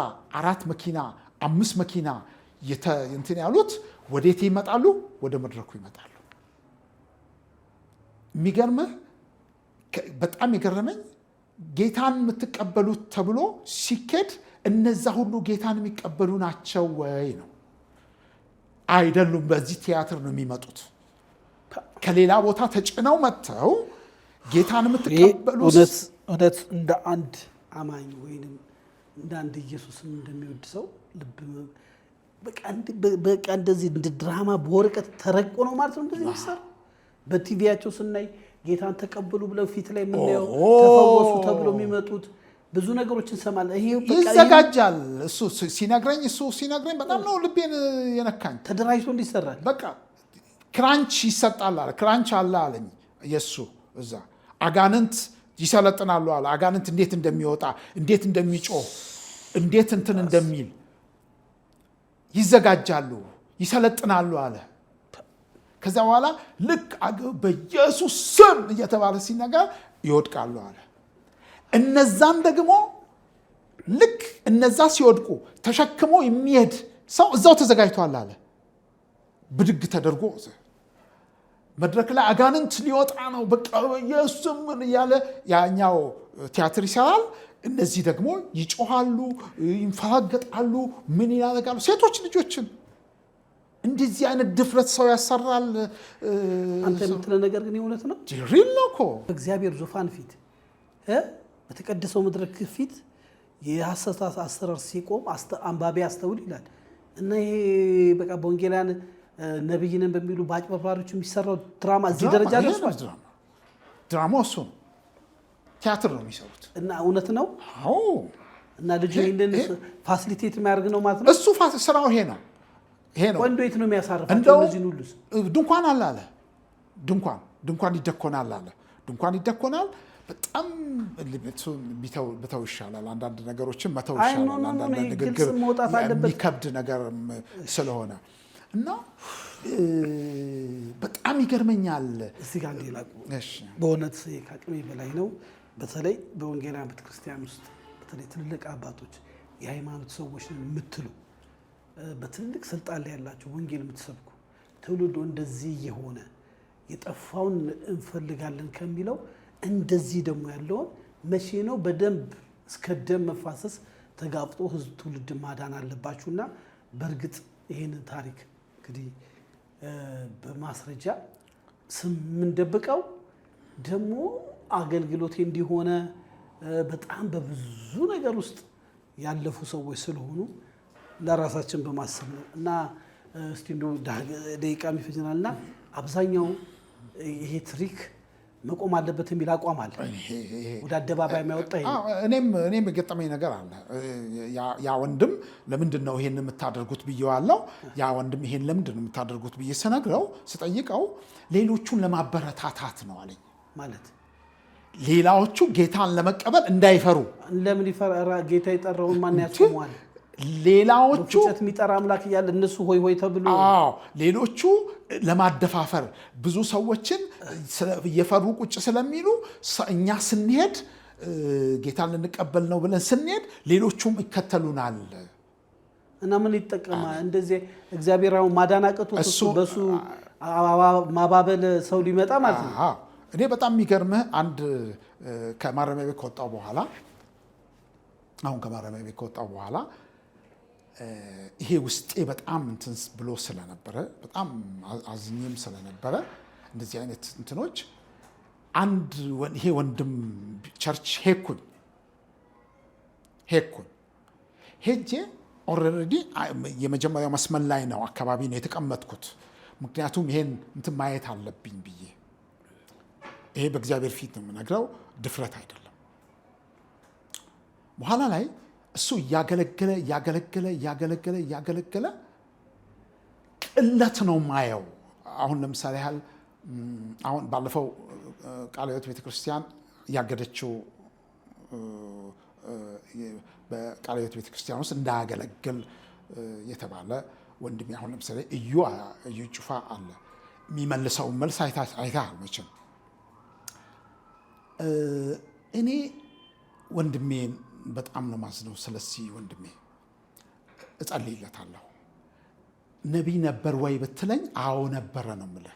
4 መኪና 5 መኪና እንትን ያሉት ወዴት ይመጣሉ? ወደ መድረኩ ይመጣሉ። የሚገርምህ በጣም የገረመኝ ጌታን የምትቀበሉት ተብሎ ሲኬድ እነዛ ሁሉ ጌታን የሚቀበሉ ናቸው ወይ ነው? አይደሉም። በዚህ ቲያትር ነው የሚመጡት። ከሌላ ቦታ ተጭነው መጥተው ጌታን የምትቀበሉ እውነት እንደ አንድ አማኝ ወይንም እንደ አንድ ኢየሱስን እንደሚወድ ሰው ልብ በቃ እንደዚህ እንደ ድራማ በወረቀት ተረቆ ነው ማለት ነው እንደዚህ የሚሰራ። በቲቪያቸው ስናይ ጌታን ተቀበሉ ብለው ፊት ላይ የምናየው ተፈወሱ ተብሎ የሚመጡት ብዙ ነገሮችን እንሰማለን። ይሄ ይዘጋጃል። እሱ ሲነግረኝ በጣም ነው ልቤን የነካኝ። ተደራጅቶ እንዲሰራል በቃ ክራንች ይሰጣል አለ። ክራንች አለ አለኝ የሱ እዛ አጋንንት ይሰለጥናሉ አለ። አጋንንት እንዴት እንደሚወጣ እንዴት እንደሚጮህ እንዴት እንትን እንደሚል ይዘጋጃሉ፣ ይሰለጥናሉ አለ። ከዛ በኋላ ልክ በኢየሱስ ስም እየተባለ ሲነገር ይወድቃሉ አለ። እነዛን ደግሞ ልክ እነዛ ሲወድቁ ተሸክሞ የሚሄድ ሰው እዛው ተዘጋጅቷል አለ። ብድግ ተደርጎ መድረክ ላይ አጋንንት ሊወጣ ነው በቃ ኢየሱስ ምን እያለ ያኛው ቲያትር ይሰራል። እነዚህ ደግሞ ይጮሃሉ፣ ይንፈራገጣሉ፣ ምን ያደርጋሉ። ሴቶች ልጆችን እንደዚህ አይነት ድፍረት ሰው ያሰራል። አንተ የምትለው ነገር ግን እውነት ነው። ሪል ነው እኮ በእግዚአብሔር ዙፋን ፊት በተቀደሰው መድረክ ፊት የሐሰት አሰራር ሲቆም አንባቢ አስተውል ይላል እና ይሄ በቃ በወንጌላውያን ነብይነን በሚሉ በአጭበርባሪዎች የሚሰራው ድራማ እዚህ ደረጃ ደርሷል። ድራማው እሱ ነው። ቲያትር ነው የሚሰሩት እና እውነት ነው። አዎ። እና ልጅ ይሄንን ፋሲሊቴት የሚያደርግ ነው ማለት ነው። እሱ ስራው ይሄ ነው። ወንዶ የት ነው የሚያሳርፋቸው? እነዚህን ሁሉስ ድንኳን አለ ድንኳን ይደኮናል አለ። ድንኳን ይደኮናል። በጣም ብተው ይሻላል። አንዳንድ ነገሮችን መተው ይሻላል። አንዳንድ ንግግር የሚከብድ ነገር ስለሆነ እና በጣም ይገርመኛል። እዚህ ጋር እንዲላቁ በእውነት ከአቅሜ በላይ ነው። በተለይ በወንጌላውያን ቤተክርስቲያን ውስጥ በተለይ ትልልቅ አባቶች የሃይማኖት ሰዎች ነን የምትሉ በትልልቅ ስልጣን ላይ ያላችሁ ወንጌል የምትሰብኩ ትውልዱ እንደዚህ የሆነ የጠፋውን እንፈልጋለን ከሚለው እንደዚህ ደግሞ ያለውን መቼ ነው በደንብ እስከ ደም መፋሰስ ተጋብጦ ህዝብ ትውልድ ማዳን አለባችሁና በእርግጥ ይሄንን ታሪክ እንግዲህ በማስረጃ ስም እንደብቀው ደግሞ አገልግሎቴ እንዲሆነ በጣም በብዙ ነገር ውስጥ ያለፉ ሰዎች ስለሆኑ ለራሳችን በማሰብ ነው እና እስቲ እንደው ደቂቃ ይፈጅናልና አብዛኛው ይሄ ትሪክ መቆም አለበት የሚል አቋም አለ። ወደ አደባባይ የሚያወጣ ይሄ እኔም የገጠመኝ ነገር አለ። ያ ወንድም ለምንድን ነው ይሄን የምታደርጉት ብዬዋለሁ። ያ ወንድም ይሄን ለምንድን ነው የምታደርጉት ብዬ ስነግረው ስጠይቀው ሌሎቹን ለማበረታታት ነው አለኝ። ማለት ሌላዎቹ ጌታን ለመቀበል እንዳይፈሩ። ለምን ይፈራ? ጌታ የጠራውን ማን ያስቆመዋል? ሌላዎቹ በፉጨት የሚጠራ አምላክ እያለ እነሱ ሆይ ሆይ ተብሎ ሌሎቹ ለማደፋፈር ብዙ ሰዎችን እየፈሩ ቁጭ ስለሚሉ እኛ ስንሄድ ጌታን ልንቀበል ነው ብለን ስንሄድ ሌሎቹም ይከተሉናል እና ምን ይጠቀማል? እንደዚህ እግዚአብሔራዊ ማዳናቀቱ በሱ ማባበል ሰው ሊመጣ ማለት ነው። እኔ በጣም የሚገርምህ አንድ ከማረሚያ ቤት ከወጣሁ በኋላ ይሄ ውስጤ በጣም እንትን ብሎ ስለነበረ በጣም አዝኜም ስለነበረ እንደዚህ አይነት እንትኖች ይሄ ወንድም ቸርች ሄጄ ኦልሬዲ የመጀመሪያው መስመር ላይ ነው አካባቢ ነው የተቀመጥኩት። ምክንያቱም ይሄን እንትን ማየት አለብኝ ብዬ ይሄ በእግዚአብሔር ፊት ነው የምነግረው፣ ድፍረት አይደለም። በኋላ ላይ እሱ እያገለገለ ቅለት ነው ማየው። አሁን ለምሳሌ ያህል አሁን ባለፈው ቃለ ሕይወት ቤተክርስቲያን ያገደችው በቃለ ሕይወት ቤተክርስቲያን ውስጥ እንዳያገለግል የተባለ ወንድሜ አሁን ለምሳሌ እዩ ጩፋ አለ የሚመልሰው መልስ አይተሃል መቼም። እኔ ወንድሜን በጣም ነው ማዝነው። ስለዚህ ወንድሜ እጸልይለታለሁ። ነቢይ ነበር ወይ ብትለኝ አዎ ነበረ ነው የምልህ።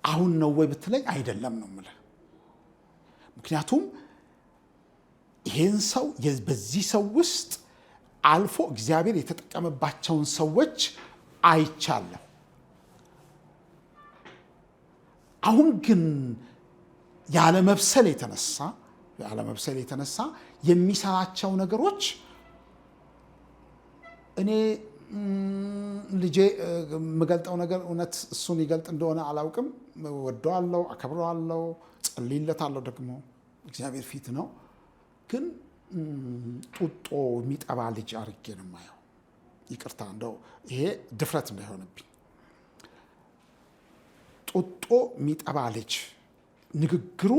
አሁን ነው ወይ ብትለኝ አይደለም ነው የምልህ። ምክንያቱም ይሄን ሰው በዚህ ሰው ውስጥ አልፎ እግዚአብሔር የተጠቀመባቸውን ሰዎች አይቻለሁ። አሁን ግን ያለ መብሰል የተነሳ የሚሰራቸው ነገሮች እኔ ልጄ የምገልጠው ነገር እውነት እሱን ይገልጥ እንደሆነ አላውቅም። ወደዋለሁ፣ አከብረዋለሁ፣ ጸልይለታለሁ ደግሞ እግዚአብሔር ፊት ነው። ግን ጡጦ የሚጠባ ልጅ አድርጌ ነው የማየው። ይቅርታ እንደው ይሄ ድፍረት እንዳይሆንብኝ። ጡጦ የሚጠባ ልጅ ንግግሩ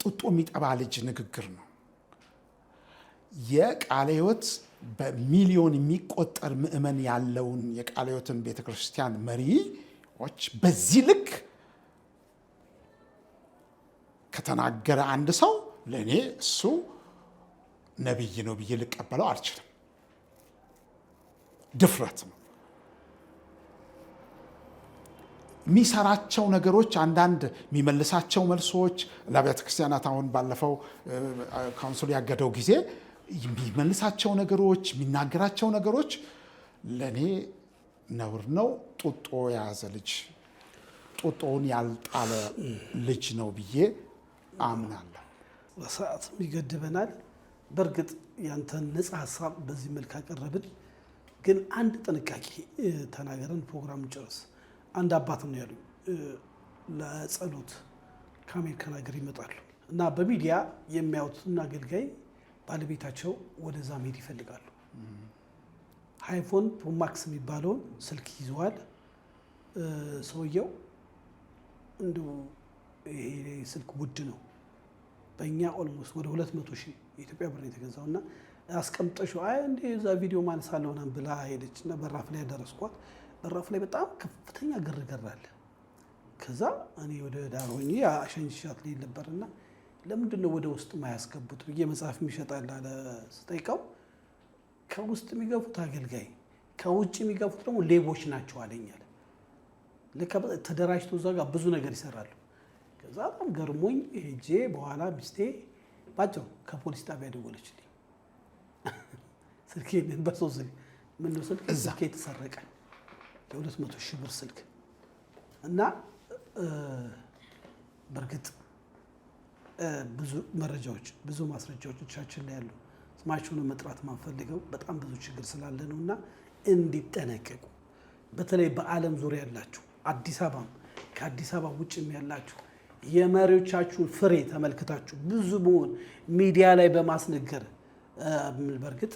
ጡጦ የሚጠባ ልጅ ንግግር ነው። የቃለ ሕይወት በሚሊዮን የሚቆጠር ምዕመን ያለውን የቃለ ሕይወትን ቤተክርስቲያን መሪዎች በዚህ ልክ ከተናገረ አንድ ሰው ለእኔ እሱ ነቢይ ነው ብዬ ልቀበለው አልችልም። ድፍረት ነው። የሚሰራቸው ነገሮች፣ አንዳንድ የሚመልሳቸው መልሶች ለአብያተ ክርስቲያናት አሁን ባለፈው ካውንስሉ ያገደው ጊዜ የሚመልሳቸው ነገሮች፣ የሚናገራቸው ነገሮች ለእኔ ነውር ነው። ጡጦ የያዘ ልጅ፣ ጡጦውን ያልጣለ ልጅ ነው ብዬ አምናለሁ። በሰዓትም ይገድበናል። በእርግጥ ያንተን ነፃ ሀሳብ በዚህ መልክ አቀረብን። ግን አንድ ጥንቃቄ ተናገረን ፕሮግራም ጨርስ። አንድ አባት ነው ያሉ ለጸሎት ከአሜሪካን ሀገር ይመጣሉ እና በሚዲያ የሚያዩትን አገልጋይ ባለቤታቸው ወደዛ መሄድ ይፈልጋሉ። አይፎን ፕሮማክስ የሚባለውን ስልክ ይዘዋል። ሰውየው እንደው ይሄ ስልክ ውድ ነው፣ በእኛ ኦልሞስት ወደ 200,000 የኢትዮጵያ ብር የተገዛው እና አስቀምጠሽው እንደ እዛ ቪዲዮ ማነሳለሁ ምናምን ብላ ሄደች እና በራፍ ላይ ያደረስኳት። በራፍ ላይ በጣም ከፍተኛ ግርግር አለ። ከዛ እኔ ወደ ዳር ሆኜ አሸንሻት ልሄድ ነበርና ለምንድን ነው ወደ ውስጥ ማያስገቡት ብዬ መጽሐፍ የሚሸጣል አለ ስጠይቀው፣ ከውስጥ የሚገቡት አገልጋይ፣ ከውጭ የሚገቡት ደግሞ ሌቦች ናቸው አለኛል። ተደራጅቶ እዛ ጋር ብዙ ነገር ይሰራሉ። ከዛ በጣም ገርሞኝ ሄጄ በኋላ ሚስቴ ባጭሩ ከፖሊስ ጣቢያ ደወለችልኝ። ስልኬን በሰው ስልክ ምነው ስልኬ ተሰረቀ፣ የ200,000 ብር ስልክ እና በእርግጥ ብዙ መረጃዎች ብዙ ማስረጃዎች እጃችን ላይ ያሉ ስማቸውን መጥራት ማንፈልገው በጣም ብዙ ችግር ስላለ ነው እና እንዲጠነቀቁ በተለይ በዓለም ዙሪያ ያላችሁ አዲስ አበባም ከአዲስ አበባ ውጭም ያላችሁ የመሪዎቻችሁን ፍሬ ተመልክታችሁ ብዙ መሆን ሚዲያ ላይ በማስነገር በእርግጥ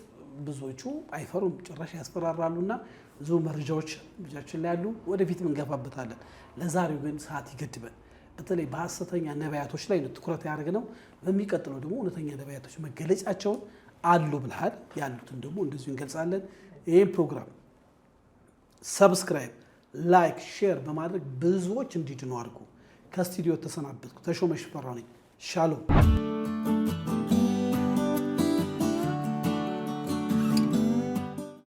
ብዙዎቹ አይፈሩም፣ ጭራሽ ያስፈራራሉና ብዙ መረጃዎች እጃችን ላይ ያሉ ወደፊት እንገፋበታለን። ለዛሬው ግን ሰዓት ይገድበን። በተለይ በሐሰተኛ ነቢያቶች ላይ ትኩረት ያደረግነው። በሚቀጥለው ደግሞ እውነተኛ ነቢያቶች መገለጫቸውን አሉ ብልሃል ያሉትን ደግሞ እንደዚሁ እንገልጻለን። ይህን ፕሮግራም ሰብስክራይብ፣ ላይክ፣ ሼር በማድረግ ብዙዎች እንዲድኑ አድርጉ። ከስቱዲዮ ተሰናበትኩ። ተሾመ ሽፈራው ነኝ። ሻሎም